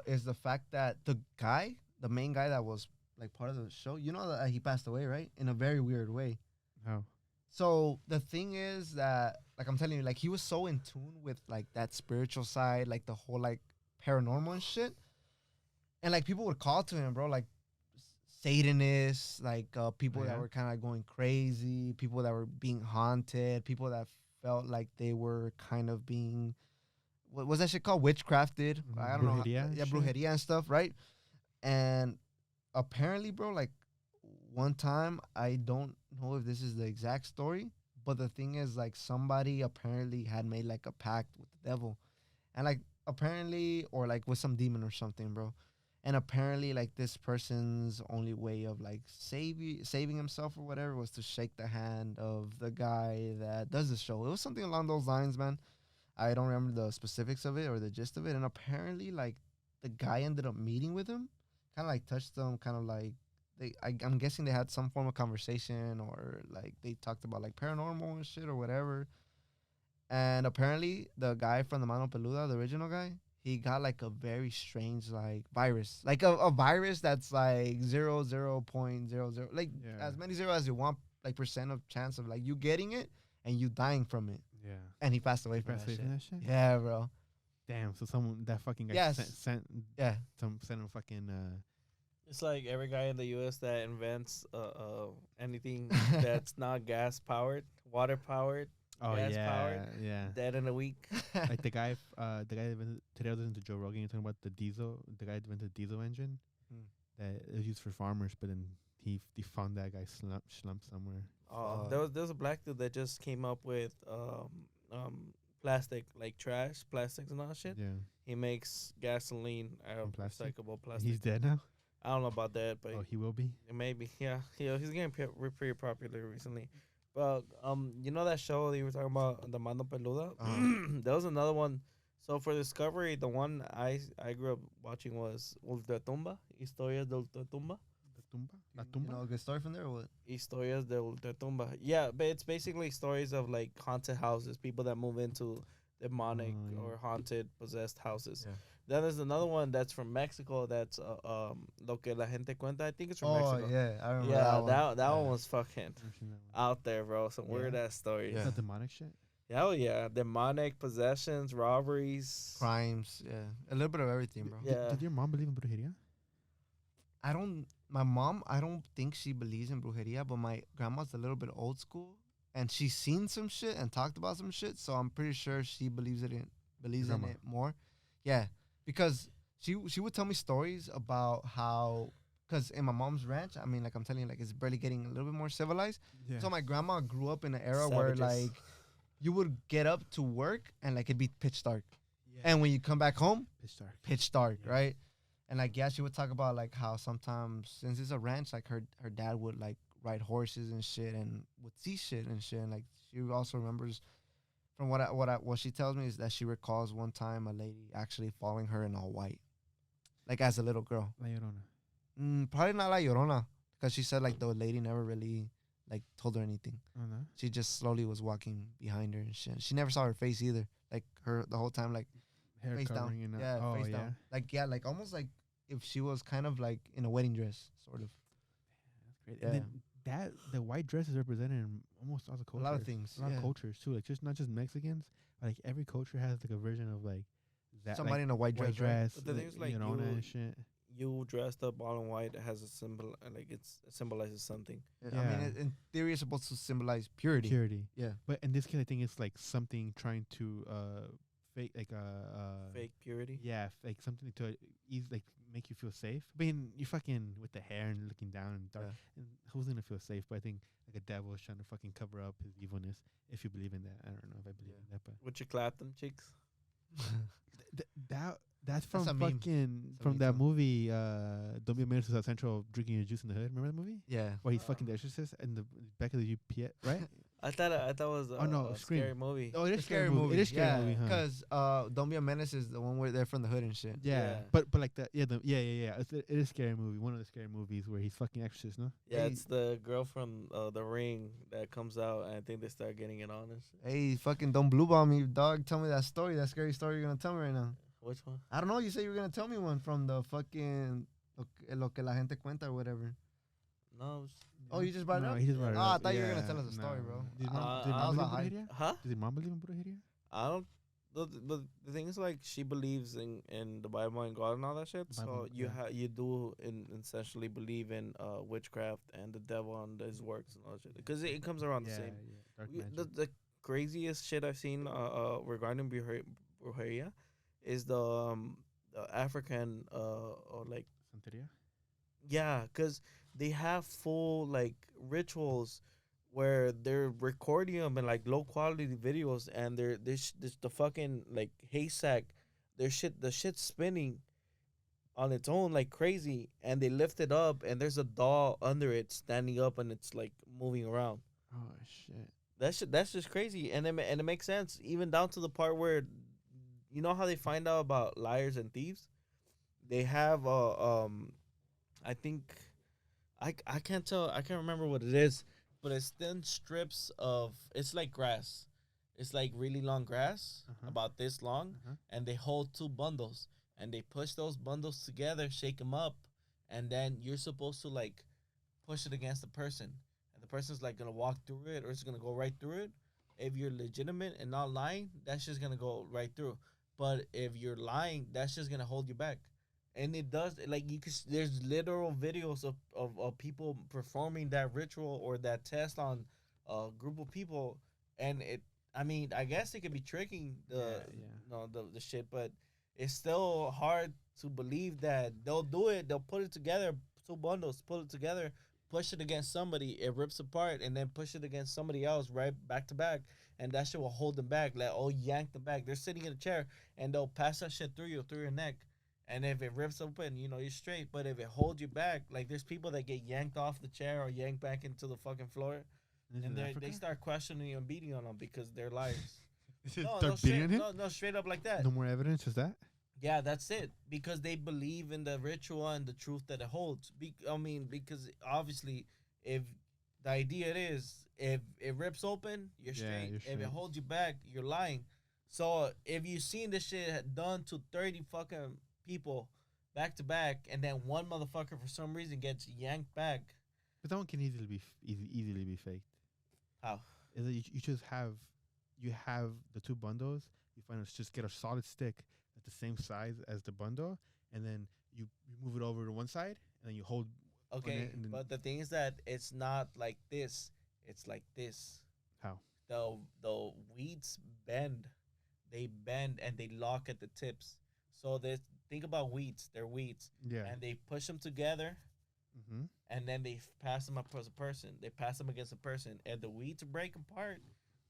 is the fact that the main guy that was like part of the show, that he passed away, right? In a very weird way. How? So the thing is that, like I'm telling you, like he was so in tune with like that spiritual side, like the whole like paranormal and shit. And like people would call to him, bro, like Satanists, like people Oh, yeah? that were kind of going crazy, people that were being haunted, people that felt like they were kind of being, what was that shit called? Witchcrafted. I don't know. Brujeria and Yeah, shit? brujeria and stuff, right? And apparently, bro, like one time, I don't know if this is the exact story, but the thing is, like somebody apparently had made like a pact with the devil, and like apparently, or like with some demon or something, bro. And apparently, like this person's only way of like saving himself or whatever was to shake the hand of the guy that does the show. It was something along those lines, man. I don't remember the specifics of it or the gist of it. And apparently, like the guy ended up meeting with him, kind of like touched him, kind of like I'm guessing they had some form of conversation or like they talked about like paranormal and shit or whatever. And apparently the guy from the Mano Peluda, the original guy, he got like a very strange like virus, like a virus that's like 0.00, like Yeah. as many zero as you want, like percent of chance of like you getting it and you dying from it. Yeah. And he passed away from Passed that away shit. from that shit? Yeah, bro. Damn. So someone that fucking guy Yes. sent Yeah. sent him fucking It's like every guy in the U.S. that invents anything that's not gas powered, water powered, gas powered, yeah. dead in a week. Like the guy that invented, today I was listening to Joe Rogan talking about the guy that invented the diesel engine Hmm. that is used for farmers, but then he found that guy slumped somewhere. Oh, Fuck. there was a black dude that just came up with plastic, like trash, plastics and all that shit. Yeah. He makes gasoline out of From plastic? recyclable plastic. He's dead now. I don't know about that, but Oh, he will be. maybe yeah. He's getting pretty popular recently. But you know that show that you were talking about, the Mano Peluda? There was another one. So for Discovery, the one I grew up watching was Ultratumba, Historias de Ultratumba. La You tumba. know a good story from there or what? Historias de Ultratumba. Yeah, but it's basically stories of like haunted houses, people that move into demonic Oh, yeah. or haunted, possessed houses. Yeah. Then there's another one that's from Mexico. That's Lo que la gente cuenta. I think it's from Oh Mexico. yeah, I remember Yeah, that one. that one Yeah. was fucking Never seen that one. out there, bro. Some Yeah. weird ass stories. Yeah. Is that demonic shit? Hell yeah, demonic possessions, robberies. Crimes, yeah, a little bit of everything, bro. Yeah. Did your mom believe in brujeria? My mom, I don't think she believes in brujeria, but my grandma's a little bit old school, and she's seen some shit and talked about some shit, so I'm pretty sure she believes in Grandma. it more. Yeah, because she would tell me stories about how, because in my mom's ranch, I mean, like I'm telling you, like it's barely getting a little bit more civilized. Yeah. So my grandma grew up in an era where Savages. like you would get up to work and like it'd be pitch dark, and when you come back home, Pitch dark. pitch dark, Yeah. right? And like yeah, she would talk about like how sometimes since it's a ranch, like her dad would like ride horses and shit and would see shit and shit. And like she also remembers from what she tells me is that she recalls one time a lady actually following her in all white, like as a little girl. La Llorona. Probably not La Llorona, because she said like the lady never really like told her anything. Oh no. She just slowly was walking behind her and shit. She never saw her face either. Like her the whole time, like Hair face down. covering and Yeah, oh face yeah. down. Like yeah, like almost like if she was kind of like in a wedding dress, sort of. Great. Yeah. And then that the white dress is represented in almost all the A cultures. lot of things. A lot yeah. of cultures too. Like just not just Mexicans. Like every culture has like a version of like that. Somebody like, in a white dress. white dress. But the thing is, like, Llorona you- and shit. You dressed up all in white has a symbol, like it symbolizes something. Right? I mean, Yeah. in theory, it's supposed to symbolize purity. Purity. Yeah. But in this case, I think it's like something trying to fake like Fake purity. Yeah, like something to like make you feel safe. I mean, you fucking with the hair and looking down and dark. Yeah. And who's gonna feel safe? But I think like a devil is trying to fucking cover up his evilness. If you believe in that, I don't know if I believe in that, but Would you clap them cheeks? that's from a meme. fucking That's a from meme that too. movie. Don't be a menace to South Central drinking your juice in the hood. Remember that movie? Yeah. Where he's fucking the exorcist and the back of the UPS, right? I thought it was Oh, no, a Scream. scary movie. Oh, it The is scary movie. It is scary yeah, movie, huh? because Don't Be a Menace is the one where they're from the hood and shit. Yeah, Yeah. but like that, yeah, it is a scary movie. One of the scary movies where he's fucking exorcist, no? Yeah, Hey. it's the girl from The Ring that comes out, and I think they start getting it on and shit. Hey, fucking don't blue ball me, dog. Tell me that story, that scary story you're gonna tell me right now. Which one? I don't know. You said you were gonna tell me one from the fucking lo que la gente cuenta or whatever. No. Oh, you just brought it No, up? he just brought it Oh, I up. thought you were gonna Yeah, tell us a story, no. bro. Did Uh, mom, I believe was in a hype. brujeria? Huh? Does your mom believe in brujeria? I don't. The thing is, like, she believes in the Bible and God and all that shit. So Bible, you yeah. you do essentially believe in witchcraft and the devil and his works and all that shit, because it comes around the same. Dark We- magic. the craziest shit I've seen regarding brujeria is the African or like Santeria? yeah, because they have full like rituals where they're recording them in like low quality videos, and they're this the fucking like haystack, the shit's spinning on its own like crazy, and they lift it up, and there's a doll under it standing up, and it's like moving around. Oh shit! That's just crazy, and it makes sense even down to the part where, you know how they find out about liars and thieves. they have I think I can't tell, I can't remember what it is, but it's thin strips of, it's like grass. It's like really long grass, about this long, and they hold two bundles and they push those bundles together, shake them up, and then you're supposed to like push it against the person, and the person's like gonna walk through it or it's gonna go right through it. If you're legitimate and not lying, that's just gonna go right through. But if you're lying, that's just gonna hold you back. And it does, like, you can. There's literal videos of people performing that ritual or that test on a group of people, and it. I mean, I guess it could be tricking the shit, but it's still hard to believe that they'll do it. They'll put it together, two bundles, put it together, push it against somebody, it rips apart, and then push it against somebody else right back to back, and that shit will hold them back. Like, oh, yank them back. They're sitting in a chair, and they'll pass that shit through you, through your neck. And if it rips open, you know, you're straight. But if it holds you back, like, there's people that get yanked off the chair or yanked back into the fucking floor, and they start questioning you and beating on them because they're liars. No, straight up like that. No more evidence, is that? Yeah, that's it. Because they believe in the ritual and the truth that it holds. Because obviously, if the idea is, if it rips open, you're straight. If it holds you back, you're lying. So if you've seen this shit done to 30 fucking people back to back, and then one motherfucker for some reason gets yanked back. But that one can easily be faked. How? Is that you just have the two bundles. You just get a solid stick at the same size as the bundle, and then you move it over to one side, and then you hold. Okay, but the thing is that it's not like this. It's like this. How? The weeds bend. They bend and they lock at the tips. So think about weeds. They're weeds. Yeah. And they push them together. Mm-hmm. And then they pass them up as a person. They pass them against a person. And the weeds break apart.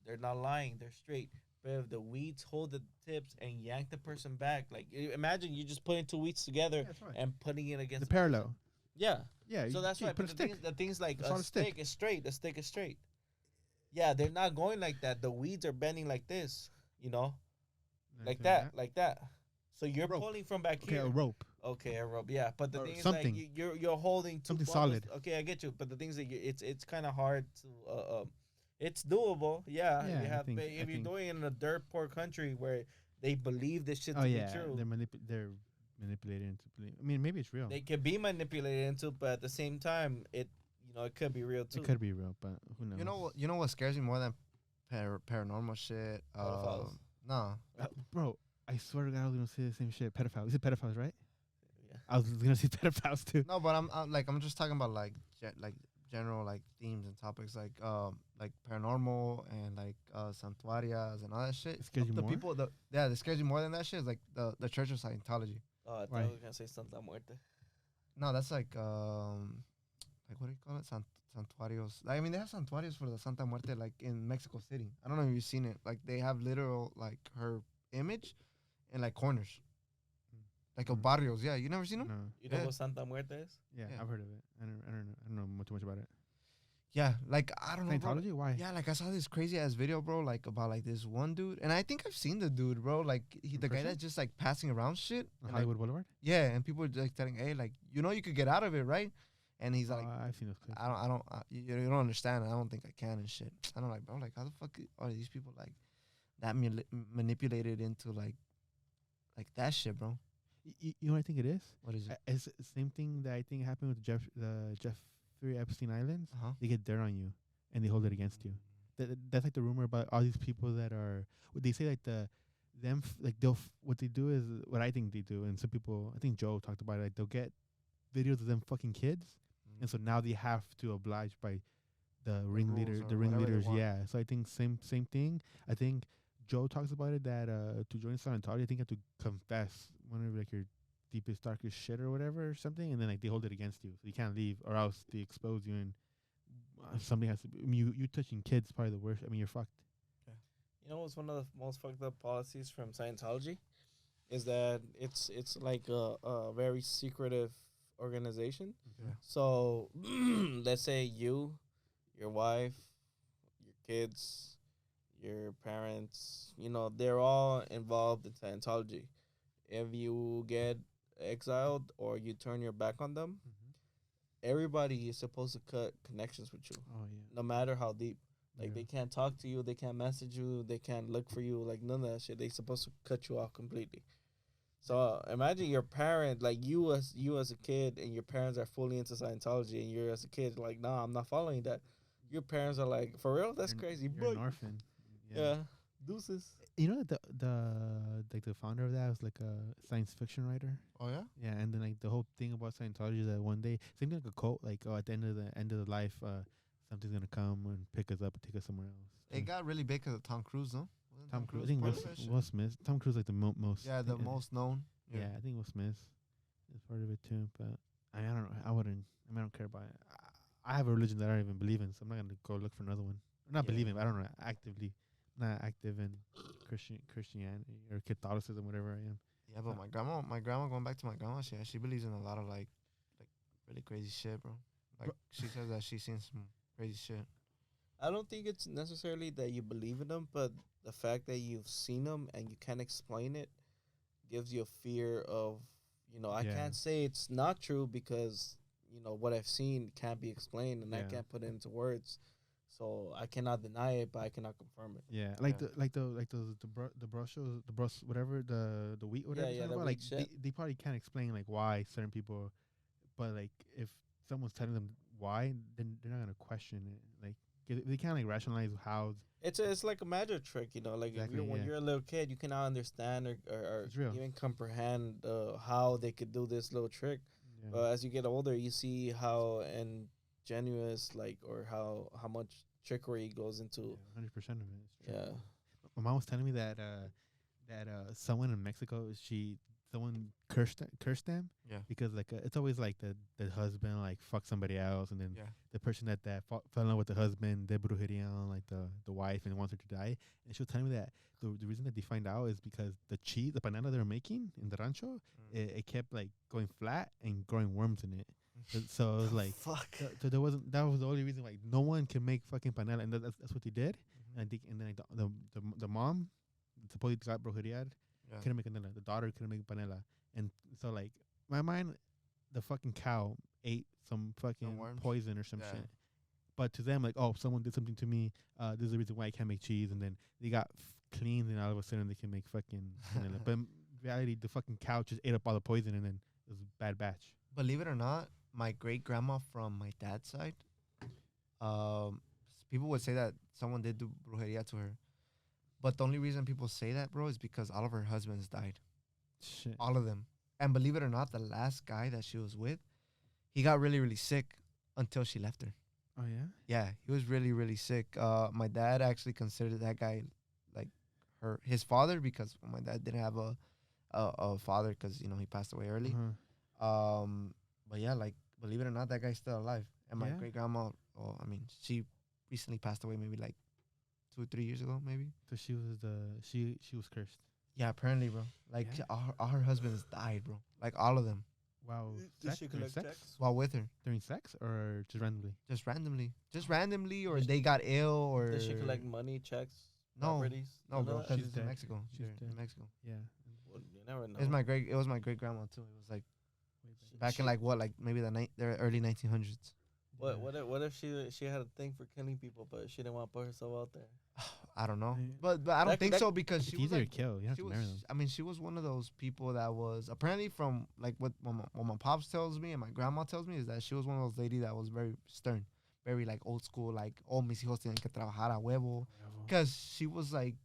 They're not lying. They're straight. But if the weeds hold the tips and yank the person back, like, imagine you just putting two weeds together and putting it against the parallel. person. Yeah. Yeah. So that's right. But the thing's like a stick is straight. The stick is straight. Yeah, they're not going like that. The weeds are bending like this, you know? Like that. So you're pulling from back here. Okay, a rope. Okay, a rope. Yeah, but the thing is, something. like, you're holding two something bundles. solid. Okay, I get you. But the thing is that it's kind of hard to it's doable. Yeah, Yeah, if you're doing it in a dirt poor country where they believe this shit to be true. They're manipulated into believing. I mean, maybe it's real. They can be manipulated into, but at the same time, it could be real too. It could be real, but who knows? You know what scares me more than paranormal shit? No. Bro, I swear to God, I was gonna say the same shit. Pedophiles. You said pedophiles, right? Yeah. I was gonna say pedophiles too. No, but I'm just talking about like general like themes and topics like paranormal and like santuarias and all that shit. It scares you the more? people that scares you more than that shit is like the Church of Scientology. Oh, I thought Right. I was gonna say Santa Muerte. No, that's like what do you call it? Santuarios. I mean, they have santuarios for the Santa Muerte like in Mexico City. I don't know if you've seen it. Like they have literal like her image in like corners. Like of barrios, yeah. You never seen them? No. You know Yeah. what Santa Muerte is? Yeah, Yeah. I've heard of it. I don't know too much about it. Yeah, like I don't know. Bro. Scientology? Why? Yeah, like I saw this crazy ass video, bro, like about like this one dude, and I think I've seen the dude, bro. Like the guy person? that's just like passing around shit. On and, Hollywood Boulevard? yeah, and people are like telling, hey, like you know you could get out of it, right? And he's like, I've seen those clips. you don't understand. I don't think I can and shit. I don't like, bro. Like how the fuck are these people like that manipulated into like that shit, bro? You know what I think it is? What is it? It's the same thing that I think happened with the Jeffrey Epstein Islands. Uh-huh. They get dirt on you, and they hold it against you. That's like the rumor about all these people that are. They say like what they do is what I think they do, and some people, I think Joe talked about it. Like they'll get videos of them fucking kids, and so now they have to oblige by the ringleaders. Yeah. So I think same thing. I think Joe talks about it that to join Scientology, I think you have to confess one of like your deepest, darkest shit or whatever or something, and then like they hold it against you, so you can't leave, or else they expose you and something has to be. I mean, you touching kids is probably the worst. I mean, you're fucked. You know what's one of the most fucked up policies from Scientology? Is that it's like a very secretive organization. Okay. So let's say you, your wife, your kids, your parents, they're all involved in Scientology. If you get exiled or you turn your back on them, Mhm. everybody is supposed to cut connections with you, Oh yeah. no matter how deep. Like Yeah. they can't talk to you, they can't message you, they can't look for you, like none of that shit. They supposed to cut you off completely. So imagine your parent, like you as a kid, and your parents are fully into Scientology, and you're as a kid like, nah, I'm not following that. Your parents are like, for real, that's You're- crazy, You're bro. an orphan. Yeah, deuces. You know that the founder of that was like a science fiction writer. Oh yeah. Yeah, and then like the whole thing about Scientology is that one day, same thing like a cult, like at the end of the life, something's gonna come and pick us up and take us somewhere else. It got really big because of Tom Cruise, no? Wasn't Tom Cruise. I think part of that shit? Will Smith. Tom Cruise like the most. Yeah, the most known. Yeah, I think Will Smith is part of it too. But I don't know. I wouldn't. I mean, I don't care about it. I have a religion that I don't even believe in, so I'm not gonna go look for another one. Not Yeah. believing. I don't know. Actively, not active in Christianity or Catholicism, whatever I am. Yeah, but my grandma, going back to my grandma, she believes in a lot of like really crazy shit, bro. Like she says that she's seen some crazy shit. I don't think it's necessarily that you believe in them, but the fact that you've seen them and you can't explain it gives you a fear of, I Yeah. can't say it's not true because, what I've seen can't be explained and I Yeah. can't put it into words. So I cannot deny it, but I cannot confirm it. Yeah, Yeah. the brush whatever the wheat whatever. Yeah, you're talking the about, wheat like shit. they probably can't explain like why certain people, but like if someone's telling them why, then they're not gonna question it. Like if they can't like rationalize how It's like a magic trick, like Exactly, when yeah. you're a little kid, you cannot understand or It's real. even comprehend how they could do this little trick. yeah. But as you get older, you see how ingenuous, or how much trickery goes into. 100% of it. It's true. Yeah. My mom was telling me that someone in Mexico, someone cursed them. Yeah. Because like it's always like the husband like fuck somebody else, and then Yeah. the person that fell in love with the husband, de brujeria on like the wife, and wants her to die. And she was telling me that the reason that they find out is because the banana they were making in the rancho, it kept like going flat and growing worms in it. So it was like fuck. so that was the only reason like no one can make fucking panela, and that's what they did. And I think and then like, the mom supposedly got brujeria, Yeah. couldn't make panela. The daughter couldn't make panela, and so like my mind, the fucking cow ate some fucking worms? poison or some Yeah. shit. But to them, like, oh, someone did something to me. This is the reason why I can't make cheese. And then they got clean, and all of a sudden they can make fucking panela. But in reality, the fucking cow just ate up all the poison, and then it was a bad batch. Believe it or not, my great grandma from my dad's side, people would say that someone did do brujeria to her. But the only reason people say that, bro, is because all of her husbands died. Shit. All of them. And believe it or not, the last guy that she was with, he got really, really sick until she left her. Oh yeah. Yeah, he was really, really sick. My dad actually considered that guy like his father because my dad didn't have a father because he passed away early. Uh-huh. But yeah, like believe it or not, that guy's still alive. And my Yeah? great grandma, she recently passed away, maybe like 2 or 3 years ago, maybe. So she was she was cursed. Yeah, apparently, bro. Like Yeah? all her husbands died, bro. Like all of them Wow. During sex? while with her, During sex or just randomly? just randomly, or they got ill, or Did she collect money, checks, No, properties? no, None bro, of that? because She's it's in dead. Mexico. She's Here in dead. Mexico. Yeah. Well, you never know. It was my great grandma too. It was like back in like maybe the early 1900s. What if she had a thing for killing people, but she didn't want to put herself out there? I don't know, Yeah. but I don't That- think that- so because It's she was easier like, to kill. You don't have she to was. marry them. I mean, she was one of those people that was apparently from like what my pops tells me and my grandma tells me is that she was one of those ladies that was very stern, very like old school, like oh mis hijos tienen que trabajar a huevo, because she was like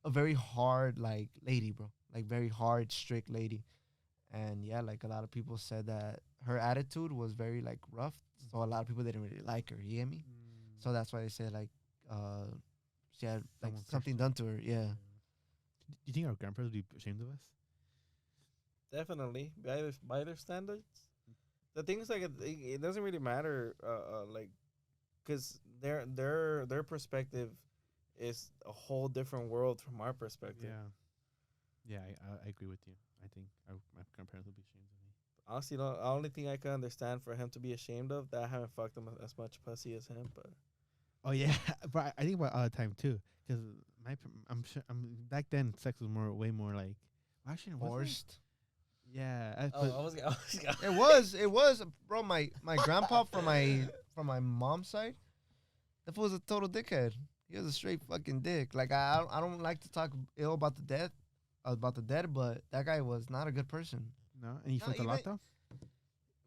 a very hard like lady, bro, like very hard, strict lady, and yeah, like a lot of people said that her attitude was very like rough, so a lot of people didn't really like her. You get me? So that's why they said like she had like Someone something cursed done to her. Yeah. Do you think our grandparents would be ashamed of us? Definitely by their standards. The thing is like it doesn't really matter, like, because their perspective is a whole different world from our perspective. Yeah, I agree with you. I think my grandparents would be ashamed of me. Honestly, the only thing I can understand for him to be ashamed of that I haven't fucked him as much pussy as him, but Oh yeah, but I think about it all the time too, because I'm sure back then sex was way more like actually was it? Forced. Yeah. It was, bro. My grandpa from my mom's side, that fool was a total dickhead. He was a straight fucking dick. Like I don't like to talk ill about the dead, but that guy was not a good person. No, and you No, felt a lot though.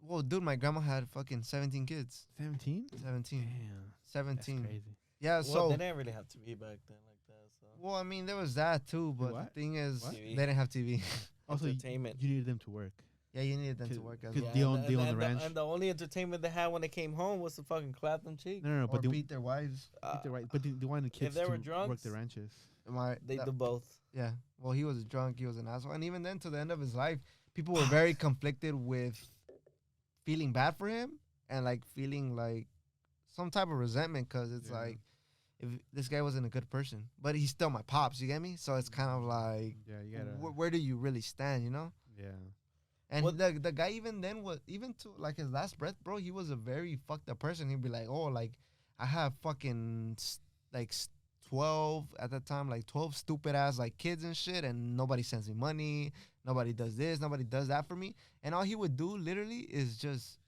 Well, dude, my grandma had fucking 17 kids. 17. 17. Damn. 17. That's crazy. Yeah, Well, so they didn't really have to be back then like that. So well, I mean, there was that too, but What? the thing is, What? they didn't have TV. Also, entertainment. you needed them to work. Yeah, you needed them to work as 'cause well. they own the ranch. And the only entertainment they had when they came home was to fucking clap them cheeks. No, Or but they, beat their wives. they're right. But they wanted kids they to were work drunks, the ranches. They That- do both. Yeah. Well, he was drunk. He was an asshole. And even then, to the end of his life, people were very conflicted with feeling bad for him and like feeling like some type of resentment because it's Yeah. like if this guy wasn't a good person, but he's still my pops. You get me? So it's kind of like, Yeah, you gotta. where do you really stand? You know? Yeah. And What- the guy even then was even to like his last breath, bro. He was a very fucked up person. He'd be like, oh, like I have fucking 12 at that time, like 12 stupid ass like kids and shit, and nobody sends me money. Nobody does this. Nobody does that for me. And all he would do literally is just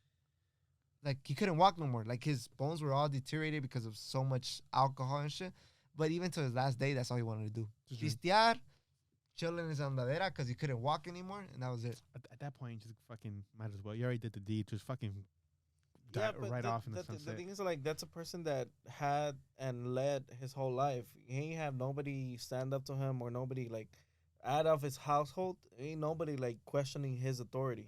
like he couldn't walk no more. Like his bones were all deteriorated because of so much alcohol and shit. But even to his last day, that's all he wanted to do. Just drink. Pistear, chill in his andadera because he couldn't walk anymore, and that was it. At that point, just fucking might as well. You already did the deed. Just fucking Yeah, die but right off in the the sunset. thing is, like, that's a person that had and led his whole life. He ain't have nobody stand up to him or nobody like out of his household. Ain't nobody like questioning his authority.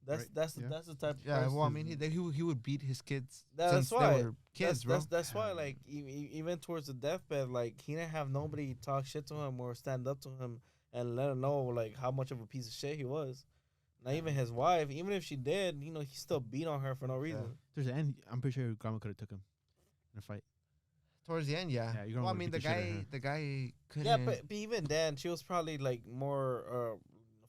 That's Right, that's yeah. that's the type. Of Yeah, person. well, I mean, he would beat his kids That's since why. they were kids, That's bro. why, like, even towards the deathbed, like, he didn't have nobody talk shit to him or stand up to him and let him know like how much of a piece of shit he was. Not even his wife, even if she did, he still beat on her for no reason. There's an end. I'm pretty sure your grandma could have took him in a fight. Towards the end, yeah. Yeah, you're gonna Well, I wanna mean, beat the shit out of the guy couldn't. Yeah, but even then, she was probably like more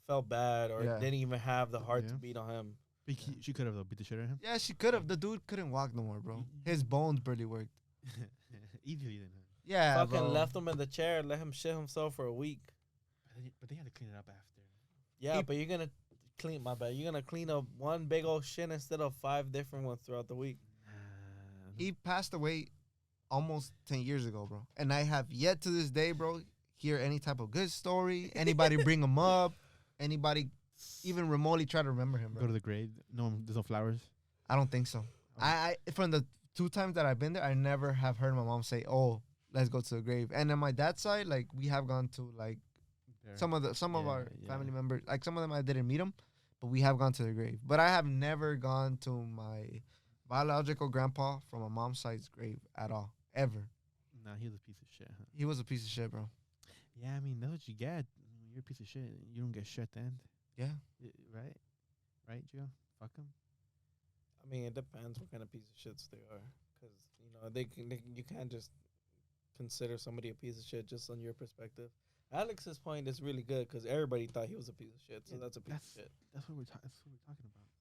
felt bad or Yeah. didn't even have the heart to Yeah. beat on him. But she could have though beat the shit out of him. Yeah, she could have. The dude couldn't walk no more, bro. His bones barely worked. Easily then. Yeah, Fucking bro. left him in the chair, let him shit himself for a week. But they had to clean it up after. Yeah, He- but you're gonna clean my bad. You're gonna clean up one big old shit instead of 5 different ones throughout the week. He passed away almost 10 years ago, bro. And I have yet to this day, bro, hear any type of good story. Anybody bring him up. Anybody even remotely try to remember him, Go bro. to the grave. No, there's no flowers. I don't think so. I from the 2 times that I've been there, I never have heard my mom say, "Oh, let's go to the grave." And on my dad's side, like we have gone to like There. some of Yeah, our yeah. family members, like some of them I didn't meet them, but we have gone to the grave. But I have never gone to my biological grandpa from my mom's side's grave at all, ever. Nah, he was a piece of shit. Huh? He was a piece of shit, bro. Yeah, I mean that's what you get. You're a piece of shit. You don't get shit then, Yeah. right? Right, Joe? Fuck him. I mean, it depends what kind of piece of shits they are, because you can't just consider somebody a piece of shit just on your perspective. Alex's point is really good because everybody thought he was a piece of shit, so Yeah, that's a piece of that's- shit. That's what we're talking about.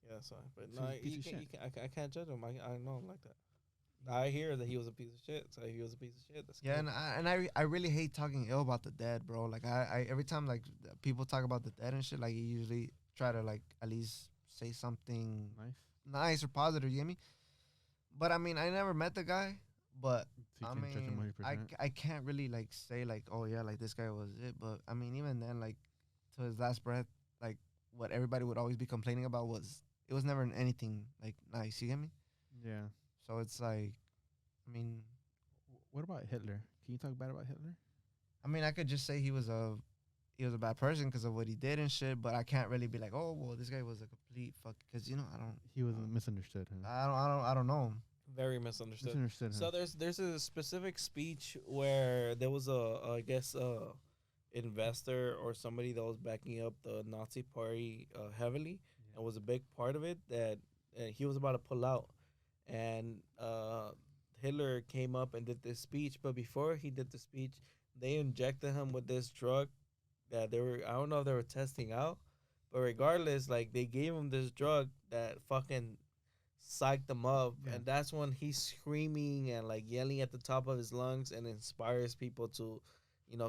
Yeah, so but So no, he's a piece you of can't, shit. you can't, I can't judge him. I know him like that. I hear that he was a piece of shit, so if he was a piece of shit. That's Yeah, cool. and I really hate talking ill about the dead, bro. Like I every time like people talk about the dead and shit, like you usually try to like at least say something Nice. nice or positive. You get me? But I mean, I never met the guy, but So you I can't judge him mean, 100%. I can't really like say like, oh yeah, like this guy was it. But I mean, even then, like to his last breath, like what everybody would always be complaining about was it was never anything like nice. You get me? Yeah. So it's like, I mean, What about Hitler? Can you talk bad about Hitler? I mean, I could just say he was a bad person because of what he did and shit. But I can't really be like, oh well, this guy was a complete fuck. Because He was misunderstood. Huh? I don't know him. Very misunderstood. Misunderstood. So Huh? there's a specific speech where there was I guess investor or somebody that was backing up the Nazi party heavily and was a big part of it that he was about to pull out, and Hitler came up and did this speech, but before he did the speech, they injected him with this drug that I don't know if they were testing out, but regardless, like they gave him this drug that fucking psyched him up, Yeah. and that's when he's screaming and like yelling at the top of his lungs and inspires people to,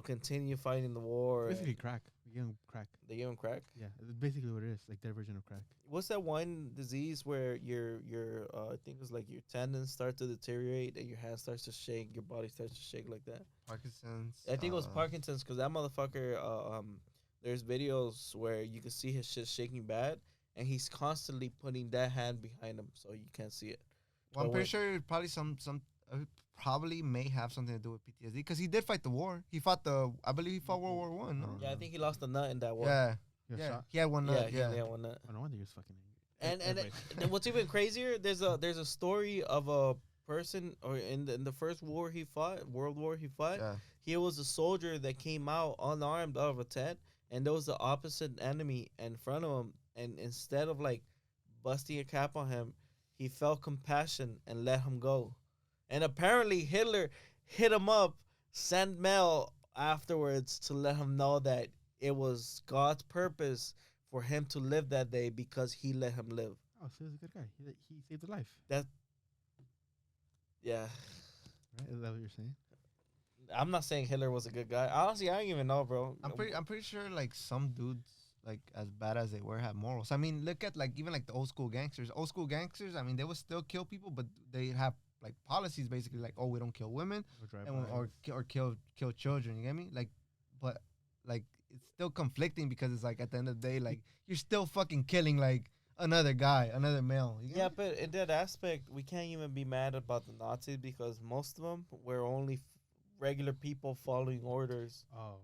continue fighting the war. Basically crack. They give 'em crack. They give him crack. Yeah, it's basically what it is, like their version of crack. What's that one disease where your I think it's like your tendons start to deteriorate and your hand starts to shake, your body starts to shake like that. Parkinson's. I think it was Parkinson's because that motherfucker. There's videos where you can see his shit shaking bad, and he's constantly putting that hand behind him so you can't see it. Well, I'm But pretty when- sure probably probably may have something to do with PTSD because he did fight the war. He fought I believe he fought World War One. No? Yeah, I think he lost a nut in that war. Yeah, You got yeah. shot? He had one nut. yeah, Yeah, one nut. Oh, no wonder you're fucking angry. And Anyways. and what's even crazier, there's a story of a person or in the first war he fought, World War he fought. yeah. He was a soldier that came out unarmed out of a tent, and there was the opposite enemy in front of him. And instead of like busting a cap on him, he felt compassion and let him go. And apparently Hitler hit him up, sent mail afterwards to let him know that it was God's purpose for him to live that day because he let him live. Oh, so he's a good guy. He saved a life. Yeah. Right? Is that what you're saying? I'm not saying Hitler was a good guy. Honestly, I don't even know, bro. I'm pretty sure like some dudes like as bad as they were had morals. I mean, look at like even like the old school gangsters. Old school gangsters. I mean, they would still kill people, but they have like policies basically like, oh, we don't kill women Or drive and by. or kill children. You get me? Like, but like it's still conflicting because it's like at the end of the day, like you're still fucking killing like another guy, another male. You get Yeah, me? but in that aspect, we can't even be mad about the Nazis because most of them were only regular people following orders. Oh,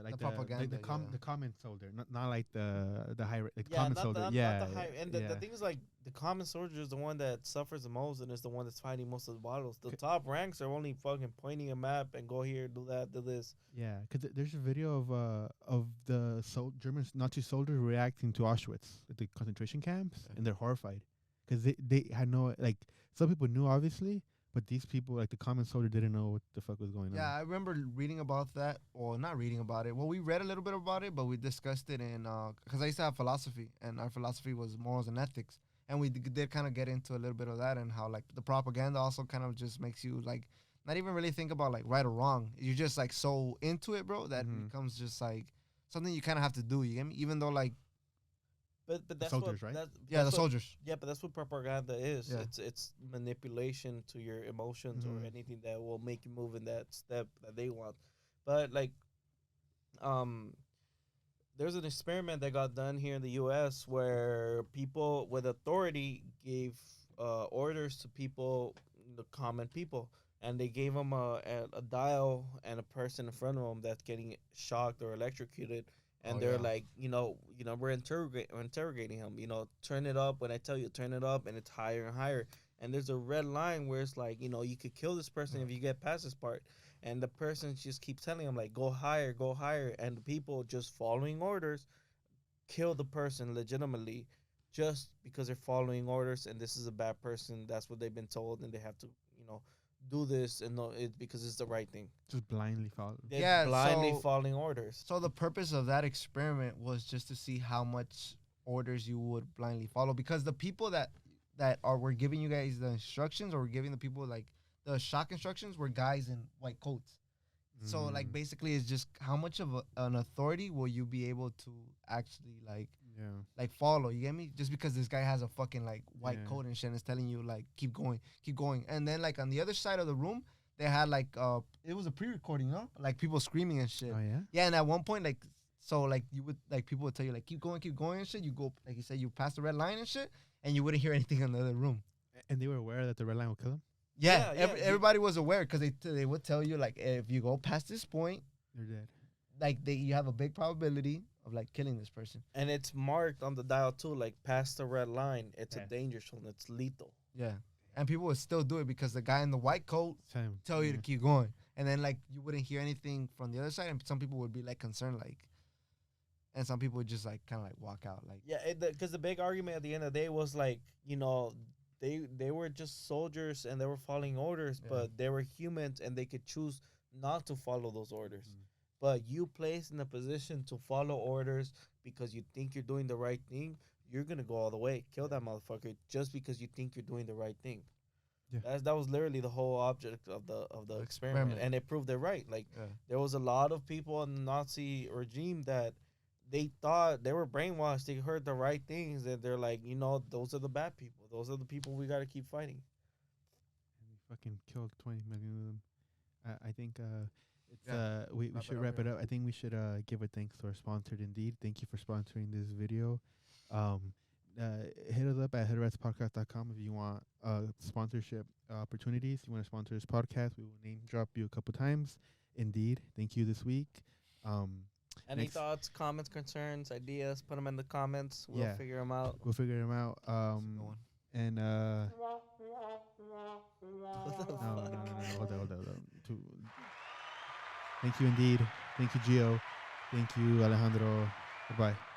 like the propaganda, yeah. the common soldier, not like the high like the Yeah, common not soldier. the, Yeah, not the high. And the yeah. thing is, like, the common soldier is the one that suffers the most and is the one that's fighting most of the battles. The Okay. top ranks are only fucking pointing a map and go here, do that, do this. Yeah, because there's a video of the German Nazi soldiers reacting to Auschwitz, at the concentration camps, Okay. and they're horrified because they had no like some people knew obviously, but these people like the common soldier didn't know what the fuck was going Yeah, on. I remember reading about that, or not reading about it. Well, we read a little bit about it, but we discussed it in because I used to have philosophy, and our philosophy was morals and ethics, and we did kind of get into a little bit of that and how like the propaganda also kind of just makes you like not even really think about like right or wrong. You're just like so into it, bro, that Mhm. becomes just like something you kind of have to do. You get me? Even though like But that's soldiers, what, right? yeah, the that's what- soldiers. Yeah, but that's what propaganda is. Yeah. It's manipulation to your emotions or Mhm. anything that will make you move in that step that they want. But like, there's an experiment that got done here in the U.S. where people with authority gave orders to people, the common people, and they gave them a dial and a person in front of them that's getting shocked or electrocuted. And Oh, they're yeah. like, we're interrogating him. Turn it up when I tell you, turn it up, and it's higher and higher. And there's a red line where it's like, you could kill this person if you get past this part. And the person just keeps telling him like, go higher, and the people just following orders kill the person legitimately, just because they're following orders. And this is a bad person. That's what they've been told, and they have to, do this and know it because it's the right thing. Just blindly follow. They're Yeah, blindly so- following orders. So the purpose of that experiment was just to see how much orders you would blindly follow, because the people that were giving you guys the instructions, or were giving the people like the shock instructions, were guys in white coats. So like Mm. basically it's just how much of an authority will you be able to actually Yeah. follow, you get me? Just because this guy has a fucking like white Yeah. coat and shit and is telling you like keep going. And then like on the other side of the room they had like it was a pre-recording, like people screaming and shit. Oh yeah. Yeah, and at one point, like, so, like, you would, like, people would tell you, like, keep going and shit. You go, like you said, you pass the red line and shit, and you wouldn't hear anything in the other room. And they were aware that the red line would kill them. Yeah, Yeah, yeah. everybody was aware because they would tell you, like, if you go past this point, They're dead. like, you have a big probability of, like, killing this person. And it's marked on the dial too, like past the red line. It's Yeah. a danger zone. It's lethal. Yeah. And people would still do it because the guy in the white coat Same. tell you to Yeah. keep going. And then, like, you wouldn't hear anything from the other side, and some people would be, like, concerned, like, and some people would just, like, kind of, like, walk out, like, Yeah, because the big argument at the end of the day was like, they were just soldiers and they were following orders, Yeah. but they were humans and they could choose not to follow those orders. Mm. But you placed in a position to follow orders because you think you're doing the right thing, you're gonna go all the way, kill that motherfucker just because you think you're doing the right thing. Yeah. That was literally the whole object of the experiment, Experiment. and it proved it right. Like yeah. there was a lot of people in the Nazi regime that they thought they were brainwashed. They heard the right things, and they're like, you know, those are the bad people. Those are the people we got to keep fighting. We fucking killed 20 million of them. I think it's Yeah, we wrap it should up wrap it here. up. I think we should give a thanks to our sponsored Indeed. Thank you for sponsoring this video. Hit us up at headeratspodcast.com if you want sponsorship opportunities. You want to sponsor this podcast, we will name drop you a couple times. Indeed. Thank you this week. Any Next- thoughts, comments, concerns, ideas? Put them in the comments. We'll Yeah. figure them out. We'll figure them out. Go on. And What the no, fuck? hold on. Thank you, Indeed. Thank you, Gio. Thank you, Alejandro. Bye-bye.